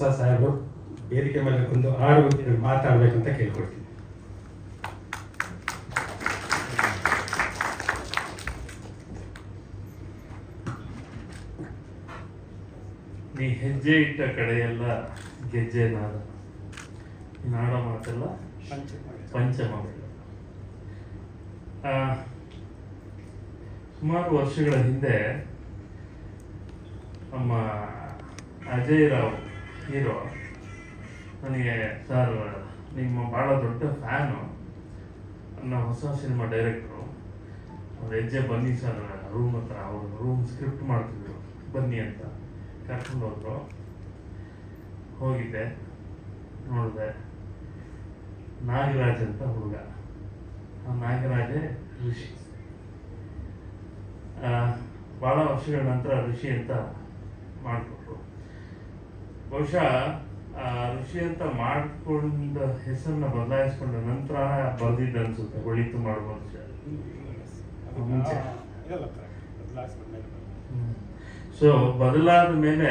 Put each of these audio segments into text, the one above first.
ಪ್ರಸಾದ್ ಸಾಹೇಬರು ವೇದಿಕೆ ಮೇಲೆ ಒಂದು 6 ಗಂಟೆ ಮಾತಾಡಬೇಕಂತ ಕೇಳ್ಕೊಳ್ತೀನಿ. ನೀ ಹೆಜ್ಜೆ ಇಟ್ಟ ಕಡೆಯೆಲ್ಲ ಗೆಜ್ಜೆ ನಾದ, ನಾಡ ಮಾತೆಲ್ಲ ಪಂಚಮ. ಸುಮಾರು ವರ್ಷಗಳ ಹಿಂದೆ ನಮ್ಮ ಅಜಯ್ ರಾವ್ ಹೀರೋ ನನಗೆ, ಸರ್ ನಿಮ್ಮ ಭಾಳ ದೊಡ್ಡ ಫ್ಯಾನು, ನನ್ನ ಹೊಸ ಸಿನಿಮಾ ಡೈರೆಕ್ಟ್ರು, ಅವ್ರ ಹೆಜ್ಜೆ ಬನ್ನಿ ಸರ್ ರೂಮ್ ಹತ್ರ, ಅವರು ರೂಮ್ ಸ್ಕ್ರಿಪ್ಟ್ ಮಾಡ್ತಿದ್ರು, ಬನ್ನಿ ಅಂತ ಕರ್ಕೊಂಡು ಹೋದ್ರು. ಹೋಗಿದ್ದೆ, ನೋಡಿದೆ. ನಾಗರಾಜ್ ಅಂತ ಹುಡುಗ, ಆ ನಾಗರಾಜೇ ಋಷಿ. ಭಾಳ ವರ್ಷಗಳ ನಂತರ ಋಷಿ ಅಂತ ಮಾಡಿಕೊಟ್ರು. ಬಹುಶಃ ಋಷಿ ಅಂತ ಮಾಡಿಕೊಂಡ ಹೆಸರನ್ನ ಬದಲಾಯಿಸ್ಕೊಂಡ ನಂತರ ಬರ್ದಿದ್ದು ಅನ್ಸುತ್ತೆ ಒಳಿತು ಮಾಡುವ ಮನುಷ್ಯ. ಮುಂಚೆ ಸೊ ಬದಲಾದ ಮೇಲೆ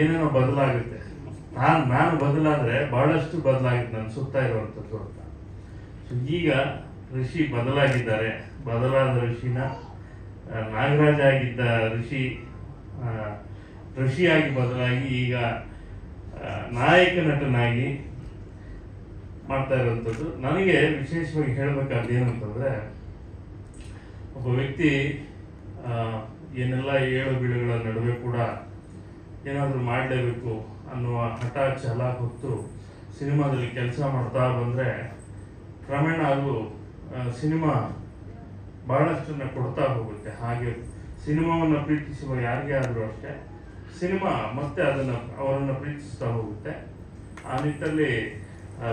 ಏನೇನೋ ಬದಲಾಗುತ್ತೆ. ನಾನು ಬದಲಾದ್ರೆ ಬಹಳಷ್ಟು ಬದಲಾಗುತ್ತೆ ನನ್ನ ಸುತ್ತ ಇರುವಂಥದ್ದು ಅಂತ. ಸೊ ಈಗ ಋಷಿ ಬದಲಾಗಿದ್ದಾರೆ. ಬದಲಾದ ಋಷಿನ ನಾಗರಾಜ ಆಗಿದ್ದ ಋಷಿಯಾಗಿ ಬದಲಾಗಿ ಈಗ ನಾಯಕ ನಟನಾಗಿ ಮಾಡ್ತಾ ಇರುವಂಥದ್ದು. ನನಗೆ ವಿಶೇಷವಾಗಿ ಹೇಳಬೇಕಾದ ಏನಂತಂದ್ರೆ, ಒಬ್ಬ ವ್ಯಕ್ತಿ ಏನೆಲ್ಲ ಏಳು ಬೀಳುಗಳ ನಡುವೆ ಕೂಡ ಏನಾದರೂ ಮಾಡಲೇಬೇಕು ಅನ್ನುವ ಹಠ ಛಲ ಹೊತ್ತು ಸಿನಿಮಾದಲ್ಲಿ ಕೆಲಸ ಮಾಡ್ತಾ ಬಂದರೆ ಕ್ರಮೇಣ ಅದು ಸಿನಿಮಾ ಬಹಳಷ್ಟನ್ನು ಕೊಡ್ತಾ ಹೋಗುತ್ತೆ. ಹಾಗೆ ಸಿನಿಮಾವನ್ನು ಪ್ರೀತಿಸುವ ಯಾರಿಗೇ ಆದರೂ ಅಷ್ಟೇ ಸಿನಿಮಾ ಮತ್ತೆ ಅವರನ್ನು ಪ್ರೀತಿಸ್ತಾ ಹೋಗುತ್ತೆ. ಆ ನಿಟ್ಟಲ್ಲಿ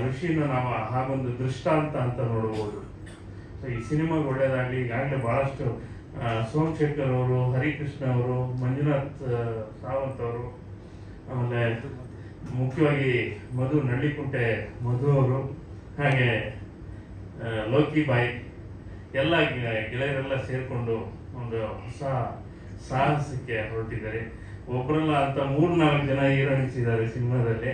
ಋಷಿನ ನಾವು ಹಾಗೊಂದು ದೃಷ್ಟಾಂತ ಅಂತ ನೋಡ್ಬೋದು. ಸೊ ಈ ಸಿನಿಮಾಗೆ ಒಳ್ಳೆಯದಾಗಲಿ. ಈಗಾಗಲೇ ಭಾಳಷ್ಟು ಸೋಮಶೇಖರ್ ಅವರು, ಹರಿಕೃಷ್ಣ ಅವರು, ಮಂಜುನಾಥ್ ಸಾವಂತ್ ಅವರು, ಆಮೇಲೆ ಮುಖ್ಯವಾಗಿ ನಳ್ಳಿಕುಂಟೆ ಮಧು ಅವರು, ಹಾಗೆ ಲೋಕಿ ಬಾಯಿ ಎಲ್ಲ ಗೆಳೆಯರೆಲ್ಲ ಸೇರಿಕೊಂಡು ಒಂದು ಹೊಸ ಸಾಹಸಕ್ಕೆ ಹೊರಟಿದ್ದಾರೆ. ಒಬ್ಬರಲ್ಲ ಅಂತ 3-4 ಜನ ಹೀರೋಯಿನ್ಸ್ ಇದ್ದಾರೆ ಸಿನಿಮಾದಲ್ಲಿ.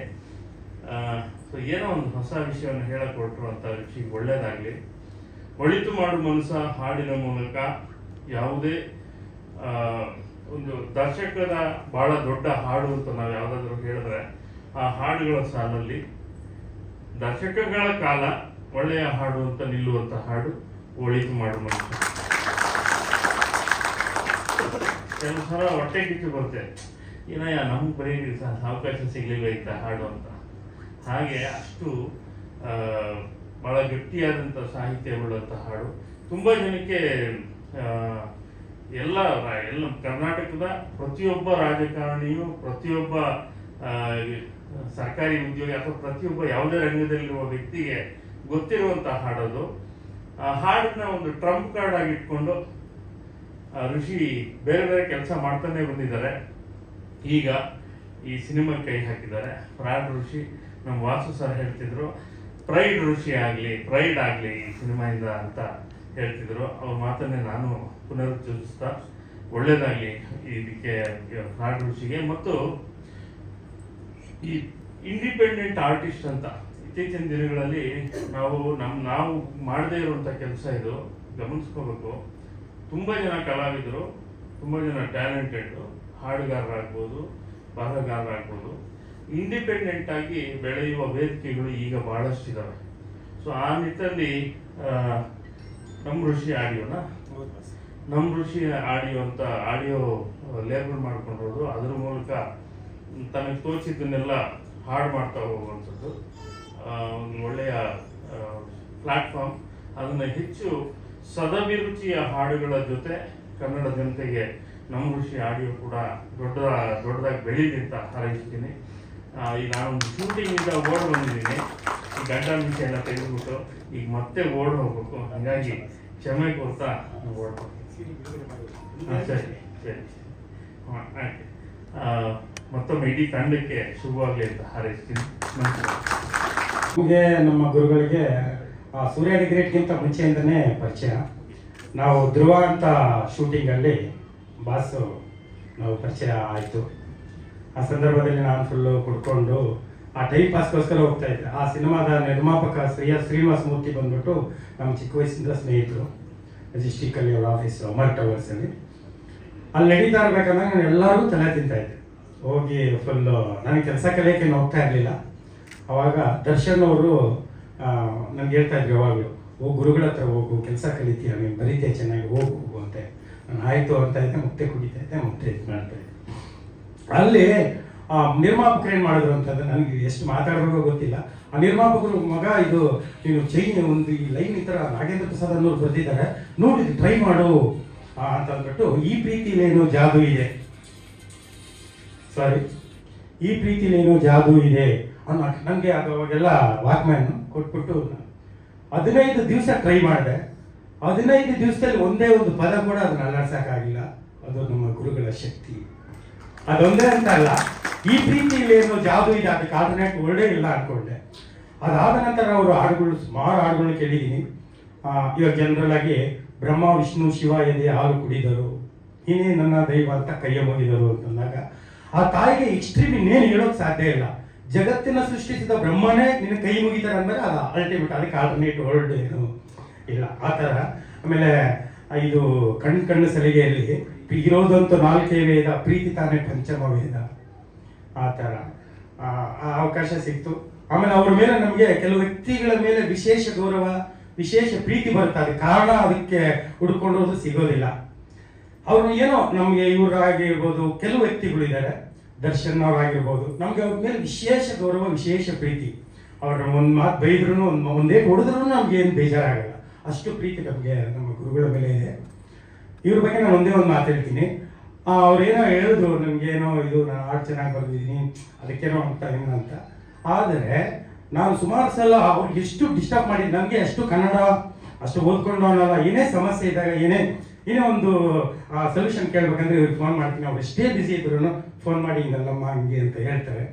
ಸೊ ಏನೋ ಒಂದು ಹೊಸ ವಿಷಯವನ್ನು ಹೇಳಕ್ ಹೊರಟರು ಅಂತ ಋಷಿಗೆ ಒಳ್ಳೇದಾಗಲಿ. ಒಳಿತು ಮಾಡು ಮನಸ ಹಾಡಿನ ಮೂಲಕ ಯಾವುದೇ ಒಂದು ದರ್ಶಕದ ಬಹಳ ದೊಡ್ಡ ಹಾಡು ಅಂತ ನಾವು ಯಾವುದಾದ್ರೂ ಹೇಳಿದ್ರೆ ಆ ಹಾಡುಗಳ ಸಾಲಲ್ಲಿ ದಶಕಗಳ ಕಾಲ ಒಳ್ಳೆಯ ಹಾಡು ಅಂತ ನಿಲ್ಲುವಂತ ಹಾಡು ಒಳಿತು ಮಾಡು ಮನಸ. ಕೆಲವು ಸಲ ಹೊಟ್ಟೆ ಕಿಚ್ಚು ಬರುತ್ತೆ, ಏನಯ್ಯ ನಮ್ಗೆ ಬರೀ ಅವಕಾಶ ಸಿಗ್ಲಿಲ್ಲ ಇಂಥ ಹಾಡು ಅಂತ. ಹಾಗೆ ಅಷ್ಟು ಬಹಳ ಗಟ್ಟಿಯಾದಂಥ ಸಾಹಿತ್ಯವುಳ್ಳಂಥ ಹಾಡು. ತುಂಬ ಜನಕ್ಕೆ ಎಲ್ಲ ಕರ್ನಾಟಕದ ಪ್ರತಿಯೊಬ್ಬ ರಾಜಕಾರಣಿಯು, ಪ್ರತಿಯೊಬ್ಬ ಸರ್ಕಾರಿ ಉದ್ಯೋಗಿ ಅಥವಾ ಪ್ರತಿಯೊಬ್ಬ ಯಾವುದೇ ರಂಗದಲ್ಲಿರುವ ವ್ಯಕ್ತಿಗೆ ಗೊತ್ತಿರುವಂಥ ಹಾಡೋದು. ಆ ಹಾಡನ್ನ ಒಂದು ಟ್ರಂಪ್ ಕಾರ್ಡ್ ಆಗಿ ಇಟ್ಕೊಂಡು ಋಷಿ ಬೇರೆ ಬೇರೆ ಕೆಲಸ ಮಾಡ್ತಾನೆ ಬಂದಿದ್ದಾರೆ. ಈಗ ಈ ಸಿನಿಮಾ ಕೈ ಹಾಕಿದ್ದಾರೆ. ಪ್ರಾಡ್ ಋಷಿ, ನಮ್ಮ ವಾಸು ಸರ್ ಹೇಳ್ತಿದ್ರು, ಪ್ರೈಡ್ ಋಷಿ ಆಗಲಿ, ಪ್ರೈಡ್ ಆಗಲಿ ಈ ಸಿನಿಮಾಯಿಂದ ಅಂತ ಹೇಳ್ತಿದ್ರು. ಅವ್ರ ಮಾತನ್ನೇ ನಾನು ಪುನರುಚ್ಚರಿಸ್ತಾ ಒಳ್ಳೇದಾಗಲಿ ಇದಕ್ಕೆ ಪ್ರಾಡ್ ಋಷಿಗೆ. ಮತ್ತು ಈ ಇಂಡಿಪೆಂಡೆಂಟ್ ಆರ್ಟಿಸ್ಟ್ ಅಂತ ಇತ್ತೀಚಿನ ದಿನಗಳಲ್ಲಿ ನಾವು ಮಾಡದೇ ಇರುವಂಥ ಕೆಲಸ ಇದು, ಗಮನಿಸ್ಕೋಬೇಕು. ತುಂಬ ಜನ ಕಲಾವಿದರು, ತುಂಬ ಜನ ಟ್ಯಾಲೆಂಟೆಡ್ ಹಾಡುಗಾರರಾಗ್ಬೋದು, ಬರಹಗಾರರಾಗ್ಬೋದು, ಇಂಡಿಪೆಂಡೆಂಟ್ ಆಗಿ ಬೆಳೆಯುವ ವೇದಿಕೆಗಳು ಈಗ ಬಹಳಷ್ಟಿದ್ದಾವೆ. ಸೊ ಆ ನಿಟ್ಟಲ್ಲಿ ನಮ್ಮ ಋಷಿ ಆಡಿಯೋ ಅಂತ ಆಡಿಯೋ ಲೇಬಲ್ ಮಾಡ್ಕೊಂಡಿರೋದು, ಅದ್ರ ಮೂಲಕ ತನಗೆ ತೋಚಿದ್ದನ್ನೆಲ್ಲ ಹಾಡು ಮಾಡ್ತಾ ಹೋಗುವಂಥದ್ದು ಒಂದು ಒಳ್ಳೆಯ ಪ್ಲಾಟ್ಫಾರ್ಮ್. ಅದನ್ನು ಹೆಚ್ಚು ಸದಭಿರುಚಿಯ ಹಾಡುಗಳ ಜೊತೆ ಕನ್ನಡ ಜನತೆಗೆ ನಮ್ಮ ಋಷಿ ಆಡಿಯೋ ಕೂಡ ದೊಡ್ಡದಾಗಿ ಬೆಳೀಲಿ ಅಂತ ಹಾರೈಸ್ತೀನಿ. ಈಗ ನಾನೊಂದು ಶೂಟಿಂಗಿಂದ ಓಡ್ ಬಂದಿದ್ದೀನಿ. ಈ ಗಂಡ ಮಿಷ ಎಲ್ಲ ತೆಗೆದುಬಿಟ್ಟು ಈಗ ಮತ್ತೆ ಓಡ್ ಹೋಗ್ಬೇಕು. ಹಾಗಾಗಿ ಕ್ಷಮೆ ಕೊಡ್ತಾ ಓಡ್ಬೇಕು. ಸರಿ ಸರಿ ಆಯ್ತು. ಮತ್ತೊಮ್ಮೆ ಇಡೀ ತಂಡಕ್ಕೆ ಶುಭವಾಗಲಿ ಅಂತ ಹಾರೈಸ್ತೀನಿ. ನಮಗೆ ನಮ್ಮ ಗುರುಗಳಿಗೆ ಸೂರ್ಯ ದಿ ಗ್ರೇಟ್ಗಿಂತ ಮುಂಚೆಯಿಂದನೇ ಪರಿಚಯ. ನಾವು ಧ್ರುವ ಅಂತ ಶೂಟಿಂಗಲ್ಲಿ ಬಾಸು ನಾವು ಪರಿಚಯ ಆಯಿತು. ಆ ಸಂದರ್ಭದಲ್ಲಿ ನಾನು ಫುಲ್ಲು ಕುಡ್ಕೊಂಡು ಆ ಟೈಮ್ ಪಾಸ್ಗೋಸ್ಕರ ಹೋಗ್ತಾ ಇದ್ದೆ. ಆ ಸಿನಿಮಾದ ನಿರ್ಮಾಪಕ ಶ್ರೀನಿವಾಸ ಮೂರ್ತಿ ಬಂದ್ಬಿಟ್ಟು ನಮ್ಮ ಚಿಕ್ಕ ವಯಸ್ಸಿಂದ ಸ್ನೇಹಿತರು, ಮೆಜೆಸ್ಟಿಕಲ್ಲಿ ಅವ್ರ ಆಫೀಸು ಅಮರ್ ಟವರ್ಸಲ್ಲಿ. ಅಲ್ಲಿ ನಡೀತಾ ಇರ್ಬೇಕಂದಾಗ ನಾನು ಎಲ್ಲರೂ ತಲೆ ತಿಂತಾ ಇದ್ದೆ. ಹೋಗಿ ಫುಲ್ಲು ನನಗೆ ಕೆಲಸ ಕಲಿಯೋಕೆ ಹೋಗ್ತಾ ಇರಲಿಲ್ಲ. ಅವಾಗ ದರ್ಶನ್ ಅವರು ನನಗೆ ಹೇಳ್ತಾ ಇದ್ರು ಯಾವಾಗಲೂ, ಗುರುಗಳ ಹತ್ರ ಹೋಗು, ಕೆಲಸ ಕಲಿತೀಯ, ನೀನು ಬರೀತೀಯ ಚೆನ್ನಾಗಿ, ಹೋಗು ಅಂತೆ. ನಾನು ಆಯಿತು ಅಂತ ಇದ್ದೆ, ಮುಕ್ತೆ ಕುಡಿತಾ ಇದ್ದೆ, ಮುಕ್ತೆ ಇದು ಮಾಡ್ತಾ ಇದ್ದೆ. ಅಲ್ಲಿ ನಿರ್ಮಾಪಕರು ಏನು ಮಾಡಿದ್ರು ಅಂತಂದ್ರೆ ನನಗೆ ಎಷ್ಟು ಮಾತಾಡಬೇಕೋ ಗೊತ್ತಿಲ್ಲ. ಆ ನಿರ್ಮಾಪಕರು ಮಗ ಇದು ನೀನು ಚೈನ್ ಒಂದು ಈ ಲೈನ್ ಈ ಥರ ನಾಗೇಂದ್ರ ಪ್ರಸಾದ್ ಅನ್ನೋರು ಬರೆದಿದ್ದಾರೆ, ನೋಡಿ ಟ್ರೈ ಮಾಡು ಅಂತ ಅಂದ್ಬಿಟ್ಟು, ಈ ಪ್ರೀತಿಲೇನೋ ಜಾದು ಇದೆ, ಸಾರಿ ಈ ಪ್ರೀತಿಲೇನೋ ಜಾದು ಇದೆ ಅನ್ನೋ ನನಗೆ ಅದು ಅವಾಗೆಲ್ಲ ವಾಕ್ಮ್ಯಾನ್ ಕೊಟ್ಬಿಟ್ಟು 15 ದಿವಸ ಟ್ರೈ ಮಾಡಿದೆ. 15 ದಿವಸದಲ್ಲಿ ಒಂದೇ ಒಂದು ಪದ ಕೂಡ ಅದನ್ನ ಅಲ್ಲಾಡ್ಸಕ್ಕಾಗಿಲ್ಲ. ಅದು ನಮ್ಮ ಗುರುಗಳ ಶಕ್ತಿ. ಅದೊಂದೇ ಅಂತ ಅಲ್ಲ, ಈ ಪ್ರೀತಿಯಲ್ಲಿ ಏನೋ ಜಾದು ಇದೆ, ಅದಕ್ಕೆ ಆಲ್ಟರ್ನೇಟ್ ಒಳ್ಳೆ ಇಲ್ಲ ಅನ್ಕೊಂಡೆ. ಅದಾದ ನಂತರ ಅವರು ಹಾಡುಗಳು ಸುಮಾರು ಹಾಡುಗಳು ಕೇಳಿದ್ದೀನಿ. ಇವಾಗ ಜನರಲ್ ಆಗಿ ಬ್ರಹ್ಮ ವಿಷ್ಣು ಶಿವ ಎದೆ ಹಾಲು ಕುಡಿದರು, ಇನ್ನೇ ನನ್ನ ದೈವ ಅಂತ ಕೈಯ ಮುಗಿದರು ಅಂತಂದಾಗ ಆ ತಾಯಿಗೆ ಎಕ್ಸ್ಟ್ರೀಮ್ ಇನ್ನೇನು ಹೇಳೋಕೆ ಸಾಧ್ಯ ಇಲ್ಲ. ಜಗತ್ತಿನ ಸೃಷ್ಟಿಸಿದ ಬ್ರಹ್ಮನೇ ನಿನ್ನ ಕೈ ಮುಗಿತಾರೆ ಅಂದ್ರೆ ಅದು ಅಲ್ಟಿಮೇಟ್, ಅದಕ್ಕೆ ಆಲ್ಟರ್ನೇಟ್ ವರ್ಲ್ಡ್ ಏನು ಇಲ್ಲ ಆ ಥರ. ಆಮೇಲೆ ಇದು ಕಣ್ಣು ಸಲಿಗೆಯಲ್ಲಿ ಇರೋದಂತೂ 4 ವೇದ, ಪ್ರೀತಿ ತಾನೇ ಪಂಚಮ ವೇದ, ಆ ಥರ ಆ ಅವಕಾಶ ಸಿಕ್ತು. ಆಮೇಲೆ ಅವ್ರ ಮೇಲೆ ನಮಗೆ ಕೆಲವು ವ್ಯಕ್ತಿಗಳ ಮೇಲೆ ವಿಶೇಷ ಗೌರವ, ವಿಶೇಷ ಪ್ರೀತಿ ಬರುತ್ತೆ. ಅದಕ್ಕೆ ಕಾರಣ ಅದಕ್ಕೆ ಹುಡ್ಕೊಂಡೋದು ಸಿಗೋದಿಲ್ಲ. ಅವ್ರು ಏನೋ ನಮಗೆ ಇವರಾಗಿರ್ಬೋದು, ಕೆಲವು ವ್ಯಕ್ತಿಗಳಿದ್ದಾರೆ, ದರ್ಶನ್ ಅವರಾಗಿರ್ಬೋದು, ನಮ್ಗೆ ಅವ್ರ ಮೇಲೆ ವಿಶೇಷ ಗೌರವ, ವಿಶೇಷ ಪ್ರೀತಿ. ಅವ್ರ ಒಂದು ಮಾತು ಬೈದ್ರು, ಒಂದೇ ಹೊಡೆದ್ರು ನಮ್ಗೆ ಏನು ಬೇಜಾರಾಗಲ್ಲ, ಅಷ್ಟು ಪ್ರೀತಿ ನಮಗೆ ನಮ್ಮ ಗುರುಗಳ ಮೇಲೆ ಇದೆ. ಇವ್ರ ಬಗ್ಗೆ ನಾನು ಒಂದೇ ಒಂದು ಮಾತು ಹೇಳ್ತೀನಿ. ಅವ್ರೇನೋ ಹೇಳಿದ್ರು ನಮಗೇನೋ ಇದು ನಾನು ಹಾಡು ಚೆನ್ನಾಗಿ ಬರ್ದಿದ್ದೀನಿ, ಅದಕ್ಕೇನೋ ಅಂತ ಅಂತ. ಆದರೆ ನಾನು ಸುಮಾರು ಸಲ ಅವ್ರಿಗೆ ಎಷ್ಟು ಡಿಸ್ಟರ್ಬ್ ಮಾಡಿದ್ದು, ನನಗೆ ಅಷ್ಟು ಕನ್ನಡ ಅಷ್ಟು ಓದ್ಕೊಂಡು ಅನ್ನಲ್ಲ, ಏನೇ ಸಮಸ್ಯೆ ಇದ್ದಾಗ ಏನೇ ಒಂದು ಸೊಲ್ಯೂಷನ್ ಕೇಳ್ಬೇಕಂದ್ರೆ ಇವ್ರಿಗೆ ಫೋನ್ ಮಾಡ್ತೀನಿ. ಅವ್ರು ಎಷ್ಟೇ ಬ್ಯುಸಿ ಇದ್ರು ಫೋನ್ ಮಾಡಿ ಹಿಂಗಲ್ಲಮ್ಮ ಹಿಂಗೆ ಅಂತ ಹೇಳ್ತಾರೆ.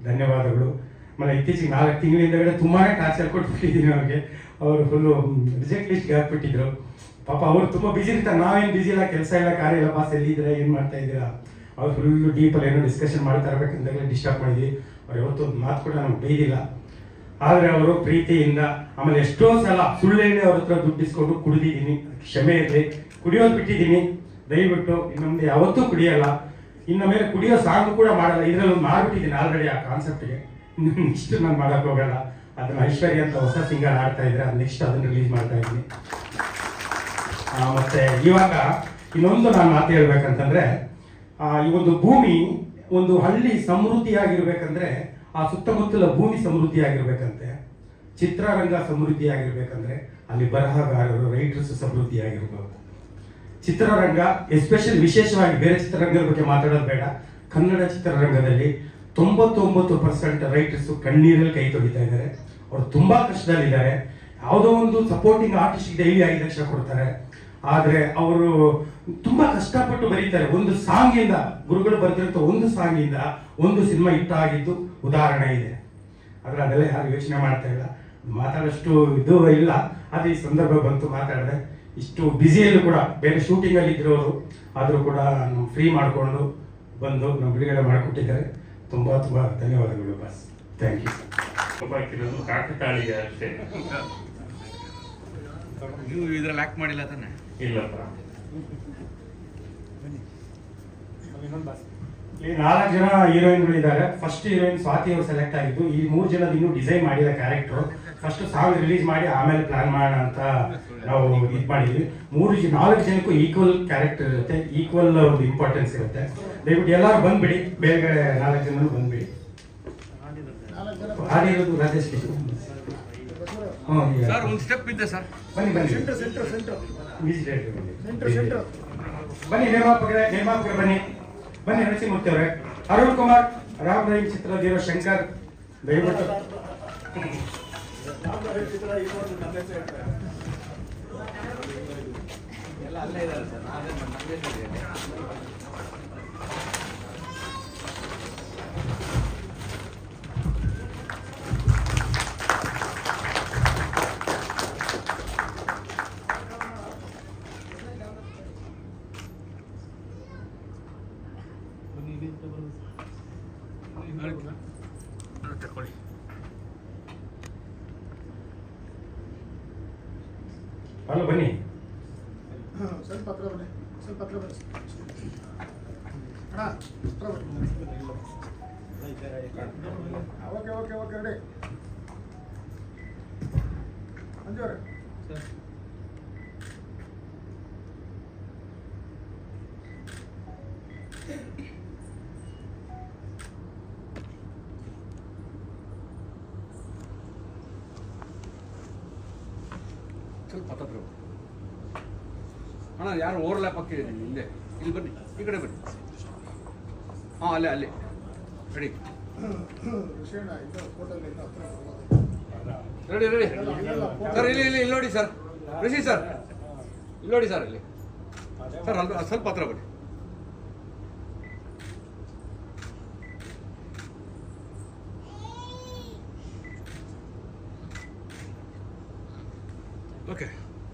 ಧನ್ಯವಾದಗಳು. ಆಮೇಲೆ ಇತ್ತೀಚೆಗೆ 4 ತಿಂಗಳಿಂದಗಡೆ ತುಂಬಾ ಟಾರ್ಚರ್ ಕೊಟ್ಬಿಟ್ಟಿದ್ದೀನಿ ಅವ್ರಿಗೆ. ಅವರು ಫುಲ್ಲು ರಿಜೆಕ್ಟ್ ಲಿಸ್ಟ್ಗೆ ಹಾಕ್ಬಿಟ್ಟಿದ್ರು. ಪಾಪ ಅವ್ರು ತುಂಬ ಬಿಸಿ ಇರ್ತಾರೆ, ನಾವೇನು ಬಿಸಿ ಇಲ್ಲ, ಕೆಲಸ ಇಲ್ಲ, ಕಾರ್ಯ ಇಲ್ಲ, ಬಾಸ್ ಎಲ್ಲಿದ್ದೀರಾ, ಏನು ಮಾಡ್ತಾ ಇದ್ದೀರಾ, ಅವ್ರು ಫುಲ್ಲು ಡೀಪಲ್ಲಿ ಏನೋ ಡಿಸ್ಕಷನ್ ಮಾಡ್ತಾ ಇರ್ಬೇಕಂದಾಗಲೇ ಡಿಸ್ಟರ್ಬ್ ಮಾಡಿದ್ವಿ. ಅವ್ರು ಯಾವತ್ತೂ ಒಂದು ಮಾತು ಕೂಡ ನಮ್ಗೆ ಬೈದಿಲ್ಲ. ಆದರೆ ಅವರು ಪ್ರೀತಿಯಿಂದ, ಆಮೇಲೆ ಎಷ್ಟೋ ಸಲ ಸುಳ್ಳು ಹೇಳಿ ಅವ್ರ ಹತ್ರ ದುಡ್ಡು ಇಸ್ಕೊಂಡು ಕುಡಿದಿದ್ದೀನಿ, ಕ್ಷಮೆ ಇರಲಿ. ಕುಡಿಯೋದು ಬಿಟ್ಟಿದ್ದೀನಿ, ದಯವಿಟ್ಟು ಇನ್ನೊಂದು ಯಾವತ್ತೂ ಕುಡಿಯಲ್ಲ. ಇನ್ನು ಮೇಲೆ ಕುಡಿಯೋ ಸಾಂಗ್ ಕೂಡ ಮಾಡಲ್ಲ. ಇದರಲ್ಲಿ ಒಂದು ಮಾಡಿಬಿಟ್ಟಿದ್ದೀನಿ ಆಲ್ರೆಡಿ ಆ ಕಾನ್ಸೆಪ್ಟ್ಗೆ. ನೆಕ್ಸ್ಟ್ ನಾನು ಮಾಡೋಕೆ ಹೋಗಲ್ಲ. ಅದನ್ನು ಐಶ್ವರ್ಯ ಅಂತ ಹೊಸ ಸಿಂಗರ್ ಆಡ್ತಾ ಇದ್ರೆ ಅದು ನೆಕ್ಸ್ಟ್ ಅದನ್ನು ರಿಲೀಸ್ ಮಾಡ್ತಾ ಇದ್ದೀನಿ. ಮತ್ತೆ ಇವಾಗ ಇನ್ನೊಂದು ನಾನು ಮಾತು ಹೇಳ್ಬೇಕಂತಂದ್ರೆ, ಈ ಒಂದು ಭೂಮಿ, ಒಂದು ಹಳ್ಳಿ ಸಮೃದ್ಧಿಯಾಗಿರ್ಬೇಕಂದ್ರೆ ಆ ಸುತ್ತಮುತ್ತಲ ಭೂಮಿ ಸಮೃದ್ಧಿಯಾಗಿರ್ಬೇಕಂತೆ. ಚಿತ್ರರಂಗ ಸಮೃದ್ಧಿಯಾಗಿರ್ಬೇಕಂದ್ರೆ ಅಲ್ಲಿ ಬರಹಗಾರರು, ರೈಟರ್ಸ್ ಸಮೃದ್ಧಿಯಾಗಿರ್ಬೇಕು. ಚಿತ್ರರಂಗ ಎಸ್ಪೆಷಲಿ ವಿಶೇಷವಾಗಿ ಬೇರೆ ಚಿತ್ರರಂಗದ ಬಗ್ಗೆ ಮಾತಾಡೋದು ಬೇಡ, ಕನ್ನಡ ಚಿತ್ರರಂಗದಲ್ಲಿ 99% ರೈಟರ್ಸು ಕಣ್ಣೀರಲ್ಲಿ ಕೈ ತೊಳಿತಾ ಇದ್ದಾರೆ. ಅವ್ರು ತುಂಬಾ ಕಷ್ಟದಲ್ಲಿದ್ದಾರೆ. ಯಾವುದೋ ಒಂದು ಸಪೋರ್ಟಿಂಗ್ ಆರ್ಟಿಸ್ಟ್ ಡೈಲಿ 5 ಲಕ್ಷ ಕೊಡ್ತಾರೆ, ಆದರೆ ಅವರು ತುಂಬಾ ಕಷ್ಟಪಟ್ಟು ಬರೀತಾರೆ. ಒಂದು ಸಾಂಗಿಂದ, ಗುರುಗಳು ಬರ್ತಿರೋ ಒಂದು ಸಾಂಗಿಂದ ಒಂದು ಸಿನಿಮಾ ಹಿಟ್ ಆಗಿದ್ದು ಉದಾಹರಣೆ ಇದೆ. ಆದರೆ ಅದೆಲ್ಲ ಯಾರು ಯೋಚನೆ ಮಾಡ್ತಾ ಇಲ್ಲ, ಮಾತಾಡೋಷ್ಟು ಇದು ಇಲ್ಲ. ಆದರೆ ಈ ಸಂದರ್ಭ ಬಂತು, ಮಾತಾಡಿದೆ. ಇಷ್ಟು ಬ್ಯುಸಿಯಲ್ಲೂ ಕೂಡ ಬೇರೆ ಶೂಟಿಂಗಲ್ಲಿ ಇದ್ರೋರು ಆದರೂ ಕೂಡ ನಾವು ಫ್ರೀ ಮಾಡಿಕೊಂಡು ಬಂದು ನಾವು ಬಿಡುಗಡೆ ಮಾಡಿಕೊಟ್ಟಿದ್ದಾರೆ. ತುಂಬ ಧನ್ಯವಾದಗಳು ಬಾಸ್. Thank you. ಹಾಕಿರೋದು ಕಾಕತಾಳಿಗೆ ಅಷ್ಟೇ. ನೀವು ಇದ್ರಲ್ಲಿ ಆಕ್ಟ್ ಮಾಡಿಲ್ಲ ತಾನೆ? ಇಲ್ಲಪ್ಪ. ಈ 4 ಜನ ಹೀರೋಯಿನ್ಗಳಿದ್ದಾರೆ. ಫಸ್ಟ್ ಹೀರೋಯಿನ್ ಸ್ವಾತಿ ಅವರು ಸೆಲೆಕ್ಟ್ ಆಗಿದ್ದು. ಈ 3 ಜನದ ಇನ್ನೂ ಡಿಸೈನ್ ಮಾಡಿದ ಕ್ಯಾರೆಕ್ಟರ್. ಫಸ್ಟ್ ಸಾಂಗ್ ರಿಲೀಸ್ ಮಾಡಿ ಆಮೇಲೆ ಪ್ಲಾನ್ ಮಾಡೋಣ ಅಂತ ನಾವು ಇದು ಮಾಡಿದ್ವಿ. 4 ಜನಕ್ಕೂ ಈಕ್ವಲ್ ಕ್ಯಾರೆಕ್ಟರ್ ಇರುತ್ತೆ, ಈಕ್ವಲ್ ಒಂದು ಇಂಪಾರ್ಟೆನ್ಸ್ ಇರುತ್ತೆ. ದಯವಿಟ್ಟು ಎಲ್ಲರೂ ಬಂದ್ಬಿಡಿ, ಬೇಗ 4 ಜನ ಬಂದ್ಬಿಡಿ. ಹಾಡಿರೋದು ರಾಜೇಶ್ ಕಿಶೋರ್. ಸರ್ ಒಂದು ಸ್ಟೆಪ್ ಇದೆ ಸರ್. ಬನ್ನಿ ಬನ್ನಿ ನಿರ್ಮಾಪಕರೇ ಬನ್ನಿ ನರಸಿಂಹಮೂರ್ತಿ ಅವರೇ, ಅರುಣ್ ಕುಮಾರ್, ರಾಮ್ ರಹೀಮ್ ಚಿತ್ರದ ಹೀರೋ ಶಂಕರ್, ದಯವಿಟ್ಟು ಎಲ್ಲ ಅಲ್ಲೇ ಇದ್ದಾರೆ ಸರ್. ತಗೊಳ್ಳಿ. ಅಲ್ಲ ಬನ್ನಿ, ಸ್ವಲ್ಪ ಹತ್ರ ಬನ್ನಿ, ಸ್ವಲ್ಪ ಹತ್ರ ಬನ್ನಿ ಅಣ್ಣ, ಹತ್ರ ಬನ್ನಿ. Okay okay okay ready. Manju ಅವರೇ ಸ್ವಲ್ಪ ಹತ್ರ ಅಣ್ಣ, ಯಾರು ಓವರ್ಲ್ಯಾಪ್ ಹಾಕಿದ್ದೀನಿ ಹಿಂದೆ. ಇಲ್ಲಿ ಬನ್ನಿ, ಈ ಕಡೆ ಬನ್ನಿ. ಹಾಂ, ಅಲ್ಲೇ ರೆಡಿ. ಋಷಿಯಣ್ಣ ಇದು ಫೋಟೋಲ್ಲಿ ಇನ್ನೂ ಹತ್ರ ರೆಡಿ ಸರ್. ಇಲ್ಲಿ ನೋಡಿ ಸರ್, ಋಷಿ ಸರ್, ಇಲ್ಲಿ ನೋಡಿ ಸರ್, ಇಲ್ಲಿ ಸರ್ ಅಲ್ಲಿ ಸ್ವಲ್ಪ ಹತ್ರ ಬನ್ನಿ. Okay,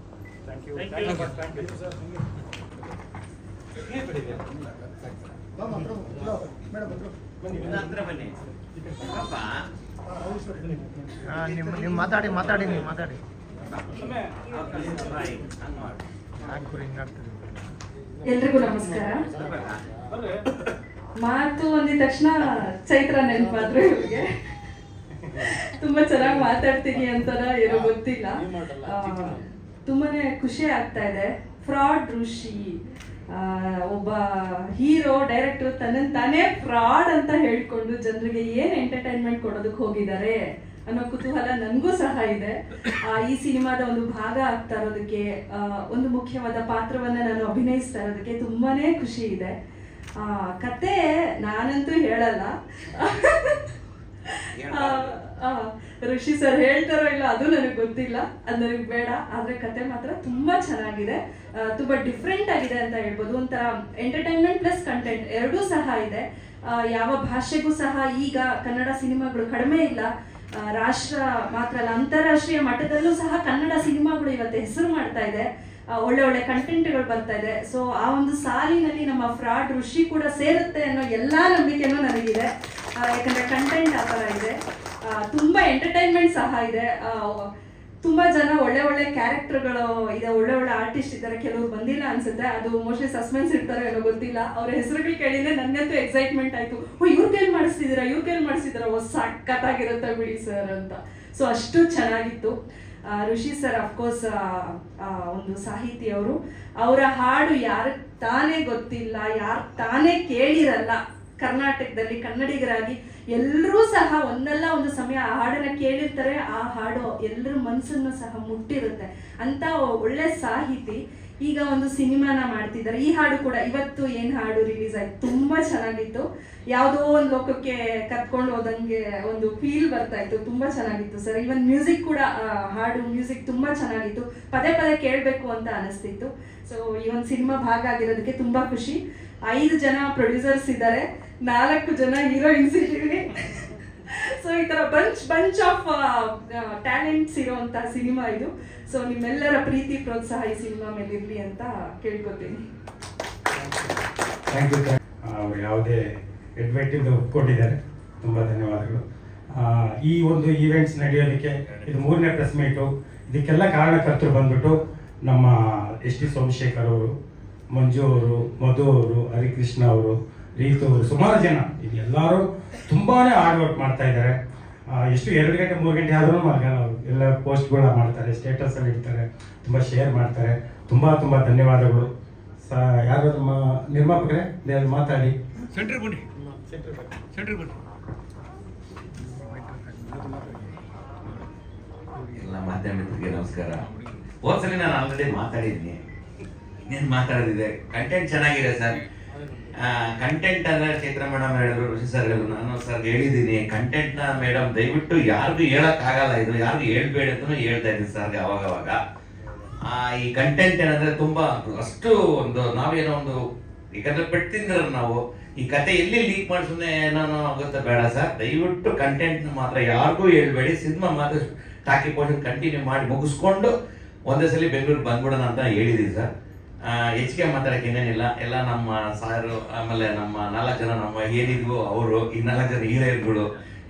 thank you. ಮೇಡಮ್ ನೀವು ಮಾತಾಡಿ ನೀವು ಮಾತಾಡಿ. ಎಲ್ರಿಗೂ ನಮಸ್ಕಾರ. ಮಾತು ಅಂದಿದ ತಕ್ಷಣ ಚೈತ್ರ ನೆನಪಾದ್ರು ಇವ್ರಿಗೆ. ತುಂಬಾ ಚೆನ್ನಾಗಿ ಮಾತಾಡ್ತೀನಿ ಅಂತಾರ ಏನೋ ಗೊತ್ತಿಲ್ಲ. ತುಂಬಾನೇ ಖುಷಿ ಆಗ್ತಾ ಇದೆ. ಫ್ರಾಡ್ ಋಷಿ, ಒಬ್ಬ ಹೀರೋ ಡೈರೆಕ್ಟರ್ ತನ್ನನ್ನು ತಾನೇ ಫ್ರಾಡ್ ಅಂತ ಹೇಳ್ಕೊಂಡು ಜನರಿಗೆ ಏನ್ ಎಂಟರ್ಟೈನ್ಮೆಂಟ್ ಕೊಡೋದಕ್ಕೆ ಹೋಗಿದ್ದಾರೆ ಅನ್ನೋ ಕುತೂಹಲ ನನಗೂ ಸಹ ಇದೆ. ಈ ಸಿನಿಮಾದ ಒಂದು ಭಾಗ ಆಗ್ತಾ ಇರೋದಕ್ಕೆ, ಒಂದು ಮುಖ್ಯವಾದ ಪಾತ್ರವನ್ನ ನಾನು ಅಭಿನಯಿಸ್ತಾ ಇರೋದಕ್ಕೆ ತುಂಬಾನೇ ಖುಷಿ ಇದೆ. ಕತೆ ನಾನಂತೂ ಹೇಳಲ್ಲ, ಋಷಿ ಸರ್ ಹೇಳ್ತಾರೋ ಇಲ್ಲ ಅದು ನನಗೆ ಗೊತ್ತಿಲ್ಲ, ಅದು ನನಗೆ ಬೇಡ. ಆದ್ರೆ ಕತೆ ಮಾತ್ರ ತುಂಬಾ ಚೆನ್ನಾಗಿದೆ, ತುಂಬಾ ಡಿಫ್ರೆಂಟ್ ಆಗಿದೆ ಅಂತ ಹೇಳ್ಬೋದು. ಒಂಥರ ಎಂಟರ್ಟೈನ್ಮೆಂಟ್ ಪ್ಲಸ್ ಕಂಟೆಂಟ್ ಎರಡೂ ಸಹ ಇದೆ. ಯಾವ ಭಾಷೆಗೂ ಸಹ ಈಗ ಕನ್ನಡ ಸಿನಿಮಾಗಳು ಕಡಿಮೆ ಇಲ್ಲ. ರಾಷ್ಟ್ರ ಮಾತ್ರ ಅಲ್ಲ, ಅಂತಾರಾಷ್ಟ್ರೀಯ ಮಟ್ಟದಲ್ಲೂ ಸಹ ಕನ್ನಡ ಸಿನಿಮಾಗಳು ಇವತ್ತು ಹೆಸರು ಮಾಡ್ತಾ ಇದೆ. ಒಳ್ಳೆ ಒಳ್ಳೆ ಕಂಟೆಂಟ್ಗಳು ಬರ್ತಾ ಇದೆ. ಸೊ ಆ ಒಂದು ಸಾಲಿನಲ್ಲಿ ನಮ್ಮ ಫ್ರಾಡ್ ಋಷಿ ಕೂಡ ಸೇರುತ್ತೆ ಅನ್ನೋ ಎಲ್ಲಾ ನಂಬಿಕೆನೂ ನನಗಿದೆ. ಯಾಕಂದ್ರೆ ಕಂಟೆಂಟ್ ಆ ಥರ ಇದೆ, ತುಂಬಾ ಎಂಟರ್ಟೈನ್ಮೆಂಟ್ ಸಹ ಇದೆ. ತುಂಬಾ ಜನ ಒಳ್ಳೆ ಒಳ್ಳೆ ಕ್ಯಾರೆಕ್ಟರ್ಗಳು ಇದೆ, ಒಳ್ಳೆ ಒಳ್ಳೆ ಆರ್ಟಿಸ್ಟ್ ಇದ್ದಾರೆ. ಕೆಲವರು ಬಂದಿಲ್ಲ ಅನ್ಸುತ್ತೆ, ಅದು ಮೋಸ್ಟ್ಲಿ ಸಸ್ಪೆನ್ಸ್ ಇರ್ತಾರೋ ಏನೋ ಗೊತ್ತಿಲ್ಲ. ಅವ್ರ ಹೆಸರುಗಳು ಕೇಳಿದ್ರೆ ನನ್ನಂತೂ ಎಕ್ಸೈಟ್ಮೆಂಟ್ ಆಯ್ತು. ಇವ್ರ ಕೈಲಿ ಮಾಡಿಸ್ತಿದ್ದೀರಾ, ಸಖತ್ತಾಗಿರುತ್ತೆ ಬಿಡಿ ಸರ್ ಅಂತ. ಸೊ ಅಷ್ಟು ಚೆನ್ನಾಗಿತ್ತು. ಋಷಿ ಸರ್ ಅಫ್ಕೋರ್ಸ್ ಒಂದು ಸಾಹಿತಿ. ಅವರ ಹಾಡು ಯಾರು ತಾನೇ ಗೊತ್ತಿಲ್ಲ, ಯಾರು ತಾನೇ ಕೇಳಿರಲ್ಲ. ಕರ್ನಾಟಕದಲ್ಲಿ ಕನ್ನಡಿಗರಾಗಿ ಎಲ್ಲರೂ ಸಹ ಒಂದಲ್ಲ ಒಂದು ಸಮಯ ಆ ಹಾಡನ್ನ ಕೇಳಿರ್ತಾರೆ. ಆ ಹಾಡು ಎಲ್ಲರ ಮನಸ್ಸನ್ನು ಸಹ ಮುಟ್ಟಿರುತ್ತೆ ಅಂತ ಒಳ್ಳೆ ಸಾಹಿತಿ. ಈಗ ಒಂದು ಸಿನಿಮಾನ ಮಾಡ್ತಿದ್ದಾರೆ. ಈ ಹಾಡು ಕೂಡ ಇವತ್ತು ಏನ್ ಹಾಡು ರಿಲೀಸ್ ಆಯ್ತು, ತುಂಬಾ ಚೆನ್ನಾಗಿತ್ತು. ಯಾವುದೋ ಒಂದು ಲೋಕಕ್ಕೆ ಕರ್ಕೊಂಡು ಹೋದಂಗೆ ಒಂದು ಫೀಲ್ ಬರ್ತಾ ಇತ್ತು. ತುಂಬಾ ಚೆನ್ನಾಗಿತ್ತು ಸರ್. ಇವನ್ ಮ್ಯೂಸಿಕ್ ಕೂಡ, ಹಾಡು ಮ್ಯೂಸಿಕ್ ತುಂಬಾ ಚೆನ್ನಾಗಿತ್ತು. ಪದೇ ಪದೇ ಕೇಳಬೇಕು ಅಂತ ಅನಿಸ್ತಿತ್ತು. ಸೊ ಈ ಒಂದು ಸಿನಿಮಾ ಭಾಗ ಆಗಿರೋದಕ್ಕೆ ತುಂಬಾ ಖುಷಿ. 5 ಜನ ಪ್ರೊಡ್ಯೂಸರ್ಸ್ ಇದ್ದಾರೆ, 4 ಜನ ಹೀರೋಯಿನ್ಸ್ ಇದ್ದೀವಿ. ಸೊ ಈ ತರ ಬಂಚ್ ಆಫ್ ಟ್ಯಾಲೆಂಟ್ಸ್ ಇರುವಂತಹ ಸಿನಿಮಾ ಇದು. ಸೊ ನಿಮ್ಮೆಲ್ಲರ ಪ್ರೀತಿ ಪ್ರೋತ್ಸಾಹ ಈ ಸಿನಿಮಾ ಮೇಲೆ ಇರ್ಲಿ ಅಂತ ಕೇಳ್ಕೊತೀನಿ. Thank you. ಅವ್ರು ಯಾವುದೇ ಎಡ್ವೈಟಿಂದ ಒಪ್ಕೊಂಡಿದ್ದಾರೆ, ತುಂಬ ಧನ್ಯವಾದಗಳು. ಈ ಒಂದು ಈವೆಂಟ್ಸ್ ನಡೆಯೋದಕ್ಕೆ ಇದು 3ನೇ ಪ್ರೆಸ್ ಮೀಟು. ಇದಕ್ಕೆಲ್ಲ ಕಾರಣಕರ್ತರು ಬಂದ್ಬಿಟ್ಟು ನಮ್ಮ ಎಸ್ ಟಿ ಸೋಮಶೇಖರ್ ಅವರು, ಮಂಜು ಅವರು, ಮಧು ಅವರು, ಹರಿಕೃಷ್ಣ ಅವರು, ರೀತು ಅವರು, ಸುಮಾರು ಜನ ಇದೆಲ್ಲರೂ ತುಂಬಾ ಹಾರ್ಡ್ ವರ್ಕ್ ಮಾಡ್ತಾ ಇದ್ದಾರೆ. ಎಷ್ಟು 2 ಗಂಟೆ 3 ಗಂಟೆ ಆದ್ರೂ ಮಲಗಲ್ಲ ಅವರು. ಎಲ್ಲ ಪೋಸ್ಟ್ಗಳ ಮಾಡ್ತಾರೆ, ಸ್ಟೇಟಸಲ್ಲಿ ಇಡ್ತಾರೆ, ತುಂಬ ಶೇರ್ ಮಾಡ್ತಾರೆ. ತುಂಬ ಧನ್ಯವಾದಗಳು. ಯಾರು ನಮ್ಮ ನಿರ್ಮಾಪಕರೇ ಮಾತಾಡಿ. ಸೆಂಟ್ರಿಗೆ ಬನ್ನಿ. ಎಲ್ಲ ಮಾಧ್ಯಮ ಮಿತ್ರರಿಗೆ ನಮಸ್ಕಾರ. ಹೋದ್ಸಲಿ ನಾನು ಆಲ್ರೆಡಿ ಮಾತಾಡಿದ್ದೀನಿ, ಇನ್ನೇನು ಮಾತಾಡೋದಿದೆ. ಕಂಟೆಂಟ್ ಚೆನ್ನಾಗಿದೆ ಸರ್. ಕಂಟೆಂಟ್ ಅಂದ್ರೆ ಚೈತ್ರ ಮೇಡಮ್ ಹೇಳಿದ್ರು, ಋಷಿ ಸರ್ ಹೇಳಿದ್ರು, ನಾನು ಸರ್ ಹೇಳಿದ್ದೀನಿ ಕಂಟೆಂಟ್ನ ಮೇಡಮ್ ದಯವಿಟ್ಟು ಯಾರಿಗೂ ಹೇಳಕ್ಕಾಗಲ್ಲ, ಇದು ಯಾರಿಗೂ ಹೇಳ್ಬೇಡಿ ಅಂತಲೂ ಹೇಳ್ತಾ ಇದ್ದೀನಿ ಸರ್ ಅವಾಗ. ಈ ಕಂಟೆಂಟ್ ಏನಂದ್ರೆ ತುಂಬಾ ಅಷ್ಟು ಒಂದು ನಾವೇನೋ ಒಂದು ಯಾಕಂದ್ರೆ ಪೆಟ್ಟಿಂದ್ರೆ ನಾವು ಈ ಕತೆ ಎಲ್ಲಿ ಲೀಕ್ ಮಾಡಿ ಸುಮ್ಮನೆ ಏನೋ ಆಗುತ್ತೆ ಬೇಡ ಸರ್. ದಯವಿಟ್ಟು ಕಂಟೆಂಟ್ ಮಾತ್ರ ಯಾರಿಗೂ ಹೇಳ್ಬೇಡಿ. ಸಿನಿಮಾ ಮಾತ್ರ ಟಾಕಿ ಪೋರ್ಷನ್ ಕಂಟಿನ್ಯೂ ಮಾಡಿ ಮುಗಿಸ್ಕೊಂಡು ಒಂದೇ ಸಲ ಬೆಂಗಳೂರಿಗೆ ಬಂದ್ಬಿಡೋಣ ಅಂತ ಹೇಳಿದೀನಿ ಸರ್. ಹೆಚ್ಚಿಗೆ ಮಾತಾಡಕ್ಕೆ ಏನೇನಿಲ್ಲ. ಎಲ್ಲ ನಮ್ಮ ಸಾರು, ಆಮೇಲೆ ನಮ್ಮ 4 ಜನ ನಮ್ಮ ಏನಿದ್ವು ಅವರು, ಈ 4 ಜನ ಹೀರೋಯಿನ್ಗಳು,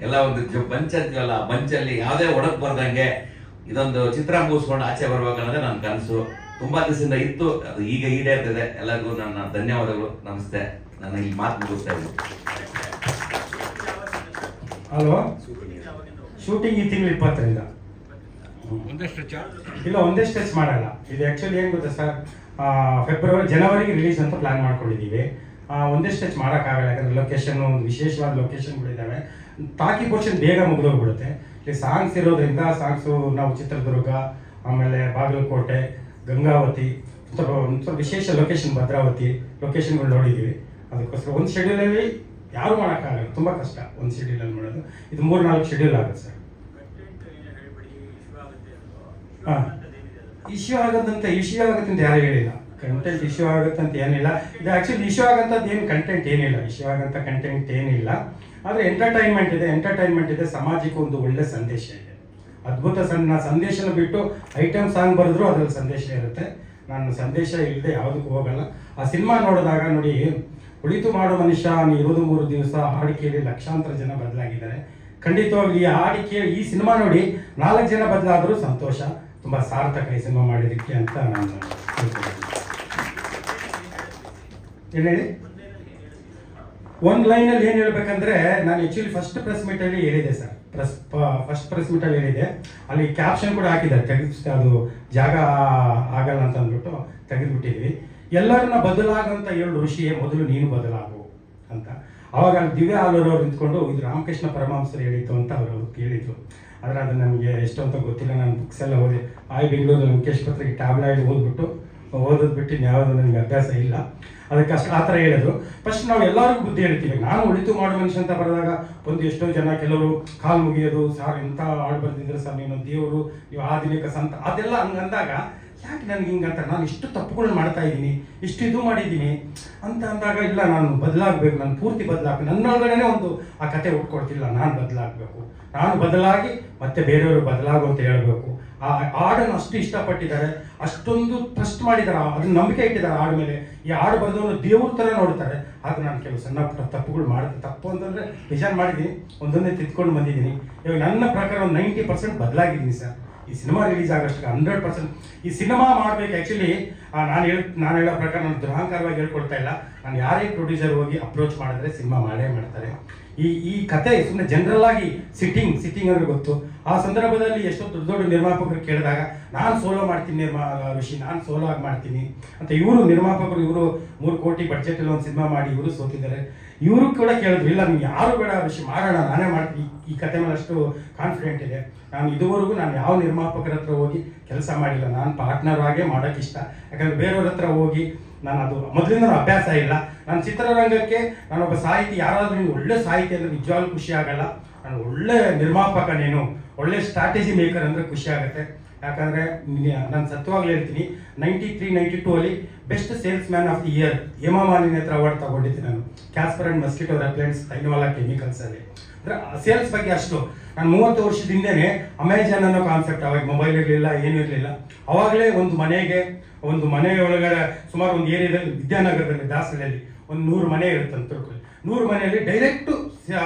ಎಲ್ಲ ಒಂದು ಬಂಚ್ ಅಂತೀವಲ್ಲ, ಆ ಬಂಚಲ್ಲಿ ಯಾವುದೇ ಒಡಕ್ ಬರ್ದಂಗೆ ಇದೊಂದು ಚಿತ್ರ ಮುಗಿಸ್ಕೊಂಡು ಆಚೆ ಬರ್ಬೇಕನ್ನೋದೇ ನನ್ನ ಕನಸು. ತುಂಬಾ ದಿವಸದಿಂದ ಇತ್ತು, ಅದು ಈಗ ಈಡೇರ್ತಿದೆ. ಎಲ್ಲರಿಗೂ ನನ್ನ ಧನ್ಯವಾದಗಳು, ನಮಸ್ತೆ. ನಾನು ಇಲ್ಲಿ ಮಾತು ಮುಗಿಸ್ತಾ ಇದ್ದೀನಿ. ಅಲ್ವಾ, ಶೂಟಿಂಗ್ ಈ ತಿಂಗಳು 20ರಿಂದ. ಇಲ್ಲ, ಒಂದೇ ಸ್ಟೆಚ್ ಮಾಡಲ್ಲ. ಇದು ಆಕ್ಚುಲಿ ಏನ್ ಗೊತ್ತಾ ಸರ್, ಜನವರಿಗೆ ರಿಲೀಸ್ ಅಂತ ಪ್ಲಾನ್ ಮಾಡ್ಕೊಂಡಿದ್ದೀವಿ. ಒಂದೇ ಸ್ಟೆಚ್ ಮಾಡೋಕ್ಕಾಗಲ್ಲ, ಯಾಕಂದ್ರೆ ಲೊಕೇಶನ್ ಒಂದು ವಿಶೇಷವಾದ ಲೊಕೇಶನ್ಗಳಿದ್ದಾವೆ. ಟಾಕಿ ಪೋರ್ಷನ್ ಬೇಗ ಮುಗಿದೋಗ್ಬಿಡುತ್ತೆ. ಇಲ್ಲಿ ಸಾಂಗ್ಸ್ ಇರೋದ್ರಿಂದ ಸಾಂಗ್ಸು ನಾವು ಚಿತ್ರದುರ್ಗ, ಆಮೇಲೆ ಬಾಗಲಕೋಟೆ, ಗಂಗಾವತಿ, ಸ್ವಲ್ಪ ವಿಶೇಷ ಲೊಕೇಶನ್ ಭದ್ರಾವತಿ ಲೊಕೇಶನ್ಗಳು ನೋಡಿದ್ದೀವಿ. ಅದಕ್ಕೋಸ್ಕರ ಒಂದು ಶೆಡ್ಯೂಲಲ್ಲಿ ಯಾರು ಮಾಡೋಕ್ಕಾಗಲ್ಲ, ತುಂಬ ಕಷ್ಟ ಒಂದು ಶೆಡ್ಯೂಲಲ್ಲಿ ಮಾಡೋದು. ಇದು 3-4 ಶೆಡ್ಯೂಲ್ ಆಗುತ್ತೆ ಸರ್. ಹಾಂ, ಇಶ್ಯೂ ಆಗುತ್ತೆ ಅಂತ ಯಾರು ಹೇಳಿಲ್ಲ. ಕಂಟೆಂಟ್ ಇಶ್ಯೂ ಆಗುತ್ತೆ ಅಂತ ಏನಿಲ್ಲ. ಇದು ಆ್ಯಕ್ಚುಲಿ ಇಶ್ಯೂ ಆಗೋಂಥದ್ದು ಏನು ಕಂಟೆಂಟ್ ಏನಿಲ್ಲ, ಇಶ್ಯೂ ಆಗೋಂಥ ಕಂಟೆಂಟ್ ಏನಿಲ್ಲ. ಆದರೆ ಎಂಟರ್ಟೈನ್ಮೆಂಟ್ ಇದೆ, ಸಮಾಜಕ್ಕೆ ಒಂದು ಒಳ್ಳೆ ಸಂದೇಶ ಇದೆ. ಅದ್ಭುತ ಸಂದೇಶನ ಬಿಟ್ಟು ಐಟಮ್ ಸಾಂಗ್ ಬರೆದ್ರು ಅದರಲ್ಲಿ ಸಂದೇಶ ಇರುತ್ತೆ. ನಾನು ಸಂದೇಶ ಇಲ್ಲದೆ ಯಾವುದಕ್ಕೂ ಹೋಗಲ್ಲ. ಆ ಸಿನಿಮಾ ನೋಡಿದಾಗ ನೋಡಿ, ಕುಳಿತು ಮಾಡೋ ಮನುಷ್ಯ, ಇರೋದು 3 ದಿವಸ, ಹಾಡು ಕೇಳಿ ಲಕ್ಷಾಂತರ ಜನ ಬದಲಾಗಿದ್ದಾರೆ. ಖಂಡಿತವಾಗಿ ಈ ಹಾಡು ಕೇಳಿ ಈ ಸಿನಿಮಾ ನೋಡಿ 4 ಜನ ಬದಲಾದರೂ ಸಂತೋಷ. ತುಂಬ ಸಾರ್ಥಕ ಈ ಸಿನಿಮಾ ಮಾಡಿದ್ದಕ್ಕೆ ಅಂತ ನಾನು ಏನು ಹೇಳಿ. ಒಂದು ಲೈನಲ್ಲಿ ಏನು ಹೇಳ್ಬೇಕಂದ್ರೆ, ನಾನು ಆ್ಯಕ್ಚುಲಿ ಫಸ್ಟ್ ಪ್ರೆಸ್ ಮೀಟಲ್ಲಿ ಹೇಳಿದೆ ಸರ್, ಫಸ್ಟ್ ಪ್ರೆಸ್ ಮೀಟಲ್ಲಿ ಹೇಳಿದೆ. ಅಲ್ಲಿ ಕ್ಯಾಪ್ಷನ್ ಕೂಡ ಹಾಕಿದ್ದಾರೆ, ಅದು ಜಾಗ ಆಗಲ್ಲ ಅಂತ ಅಂದ್ಬಿಟ್ಟು ತೆಗೆದುಬಿಟ್ಟಿದ್ವಿ. ಎಲ್ಲರನ್ನ ಬದಲಾಗಂತ ಹೇಳು ಋಷಿಯೇ, ಮೊದಲು ನೀನು ಬದಲಾಗು ಅಂತ. ಅವಾಗ ಅಲ್ಲಿ ದಿವ್ಯಾ ಆಲೂರು ಅವ್ರು ನಿಂತ್ಕೊಂಡು ಇದು ರಾಮಕೃಷ್ಣ ಪರಮಹಂಸರು ಹೇಳಿದ್ದು ಅಂತ ಅವರು ಕೇಳಿದ್ರು. ಆದರೆ ಅದು ನನಗೆ ಎಷ್ಟು ಅಂತ ಗೊತ್ತಿಲ್ಲ. ನಾನು ಬುಕ್ಸ್ ಎಲ್ಲ ಓದಿ ಬೆಂಗಳೂರು ಲಂಕೇಶ್ ಪತ್ರಿಕೆ ಟ್ಯಾಬ್ಲಾಯ್ಡ್ ಓದೋದು ಬಿಟ್ಟು ಯಾವುದು ನನಗೆ ಅಭ್ಯಾಸ ಇಲ್ಲ. ಅದಕ್ಕೆ ಅಷ್ಟು ಆ ಥರ ಹೇಳಿದ್ರು. ಫಸ್ಟ್ ನಾವು ಎಲ್ಲರಿಗೂ ಬುದ್ಧಿ ಹೇಳ್ತೀವಿ. ನಾನು ಒಳಿತು ಮಾಡೋ ಮನುಷ್ಯ ಅಂತ ಬರೆದಾಗ ಒಂದು ಎಷ್ಟೋ ಜನ ಕೆಲವರು ಕಾಲು ಮುಗಿಯೋದು, ಸಾರ್ ಎಂಥ ಹಾಡು ಬರ್ತಿದ್ರೆ ಸರ್ ನೀನು ದೇವರು, ನೀವು ಆಧುನಿಕ ಸಂತ, ಅದೆಲ್ಲ ಹಂಗಂದಾಗ ಯಾಕೆ ನನಗೆ ಹಿಂಗಂತ, ನಾನು ಇಷ್ಟು ತಪ್ಪುಗಳು ಮಾಡ್ತಾ ಇದ್ದೀನಿ, ಇಷ್ಟು ಇದು ಮಾಡಿದ್ದೀನಿ ಅಂತ ಅಂದಾಗ, ಇಲ್ಲ ನಾನು ಬದಲಾಗಬೇಕು, ನಾನು ಪೂರ್ತಿ ಬದಲಾಗಬೇಕು, ನನ್ನೊಳಗಡೆ ಒಂದು ಆ ಕತೆ ಉಟ್ಕೊಡ್ತಿಲ್ಲ, ನಾನು ಬದಲಾಗಬೇಕು, ನಾನು ಬದಲಾಗಿ ಮತ್ತೆ ಬೇರೆಯವರು ಬದಲಾಗು ಅಂತ ಹೇಳಬೇಕು. ಆ ಹಾಡನ್ನು ಅಷ್ಟು ಇಷ್ಟಪಟ್ಟಿದ್ದಾರೆ, ಅಷ್ಟೊಂದು ಟ್ರಸ್ಟ್ ಮಾಡಿದ್ದಾರೆ, ಅದನ್ನ ನಂಬಿಕೆ ಇಟ್ಟಿದ್ದಾರೆ ಹಾಡು ಮೇಲೆ. ಈ ಹಾಡು ಬರೆದವನು ದೇವ್ರ ಥರ ನೋಡ್ತಾರೆ. ಆದ್ರೆ ನಾನು ಕೆಲವು ಸಣ್ಣ ಪುಟ್ಟ ತಪ್ಪುಗಳು ಮಾಡ್ತೀನಿ. ತಪ್ಪು ಅಂತಂದರೆ ಡಿಸೈನ್ ಮಾಡಿದ್ದೀನಿ, ಒಂದೊಂದೇ ತಿದ್ಕೊಂಡು ಬಂದಿದ್ದೀನಿ. ಇವಾಗ ನನ್ನ ಪ್ರಕಾರ ಒಂದು 90% ಬದಲಾಗಿದ್ದೀನಿ ಸರ್. ಈ ಸಿನಿಮಾ ರಿಲೀಸ್ ಆಗೋಷ್ಟಕ್ಕೆ 100%. ಈ ಸಿನಿಮಾ ಮಾಡಬೇಕು ಆ್ಯಕ್ಚುಲಿ ನಾನು ಹೇಳೋ ಪ್ರಕಾರ ನಾನು ದುರಹಂಕಾರವಾಗಿ ಹೇಳ್ಕೊಡ್ತಾ ಇಲ್ಲ. ನಾನು ಯಾರೇ ಪ್ರೊಡ್ಯೂಸರ್ ಹೋಗಿ ಅಪ್ರೋಚ್ ಮಾಡಿದ್ರೆ ಸಿನಿಮಾ ಮಾಡೇ ಮಾಡ್ತಾರೆ. ಈ ಕತೆ ಸುಮ್ಮನೆ ಜನರಲ್ ಆಗಿ ಸಿಟ್ಟಿಂಗ್ ಅಂದ್ರೆ ಗೊತ್ತು. ಆ ಸಂದರ್ಭದಲ್ಲಿ ಎಷ್ಟೋ ದೊಡ್ಡ ನಿರ್ಮಾಪಕರು ಕೇಳಿದಾಗ ನಾನು ಸೋಲೋ ಮಾಡ್ತೀನಿ ಋಷಿ, ನಾನು ಸೋಲೋ ಆಗಿ ಮಾಡ್ತೀನಿ ಅಂತ ಇವರು ನಿರ್ಮಾಪಕರು, ಇವರು 3 ಕೋಟಿ ಬಡ್ಜೆಟಲ್ಲಿ ಒಂದು ಸಿನಿಮಾ ಮಾಡಿ ಇವರು ಸೋತಿದ್ದಾರೆ. ಇವರು ಕೂಡ ಕೇಳಿದ್ರು, ಇಲ್ಲ ನೀವು ಯಾರು ಬೇಡ ಋಷಿ, ಮಾಡೋಣ, ನಾನೇ ಮಾಡ್ತೀನಿ. ಈ ಕತೆ ಮೇಲೆ ಅಷ್ಟು ಕಾನ್ಫಿಡೆಂಟ್ ಇದೆ. ನಾನು ಇದುವರೆಗೂ ಯಾವ ನಿರ್ಮಾಪಕರ ಹತ್ರ ಹೋಗಿ ಕೆಲಸ ಮಾಡಿಲ್ಲ. ನಾನು ಪಾರ್ಟ್ನರ್ ಆಗೇ ಮಾಡೋಕ್ಕೆ ಇಷ್ಟ. ಯಾಕಂದರೆ ಬೇರೆಯವ್ರ ಹತ್ರ ಹೋಗಿ ನಾನು ಅದು ಮೊದಲಿಂದ ಅಭ್ಯಾಸ ಇಲ್ಲ. ನಾನು ಚಿತ್ರರಂಗಕ್ಕೆ ನಾನೊಬ್ಬ ಸಾಹಿತಿ, ಯಾರಾದರೂ ನೀವು ಒಳ್ಳೆ ಸಾಹಿತಿ ಅಂದರೆ ನಿಜವಾಗ್ಲೂ ಖುಷಿ ಆಗಲ್ಲ. ನಾನು ಒಳ್ಳೆ ನಿರ್ಮಾಪಕ, ನೀನು ಒಳ್ಳೆ ಸ್ಟ್ರಾಟಜಿ ಮೇಕರ್ ಅಂದರೆ ಖುಷಿ ಆಗುತ್ತೆ. ಯಾಕಂದರೆ ನಾನು ಸತ್ಯವಾಗ್ಲೂ ಹೇಳ್ತೀನಿ, 93-92 ಅಲ್ಲಿ best salesman of the year Hema Malini ಹತ್ರ ಅವಾರ್ಡ್ ತಗೊಂಡಿದ್ದೆ ನಾನು. Casper and mosquito repellents Tainwala ಕೆಮಿಕಲ್ಸಲ್ಲಿ. ಅಂದರೆ ಸೇಲ್ಸ್ ಬಗ್ಗೆ ಅಷ್ಟು ನಾನು 30 ವರ್ಷದಿಂದನೇ ಅಮೆಜಾನ್ ಅನ್ನೋ ಕಾನ್ಸೆಪ್ಟ್, ಅವಾಗ ಮೊಬೈಲ್ ಇರಲಿಲ್ಲ, ಏನೂ ಇರಲಿಲ್ಲ. ಅವಾಗಲೇ ಒಂದು ಮನೆ ಒಳಗಡೆ ಸುಮಾರು ಒಂದು ಏರಿಯಾದಲ್ಲಿ ವಿದ್ಯಾನಗರದಲ್ಲಿ ದಾಸರಲ್ಲಿ ಒಂದು 100 ಮನೆ ಇರುತ್ತೆ ಅಂತ ತಿಳ್ಕೊಳ್ಳಿ. 100 ಮನೆಯಲ್ಲಿ ಡೈರೆಕ್ಟು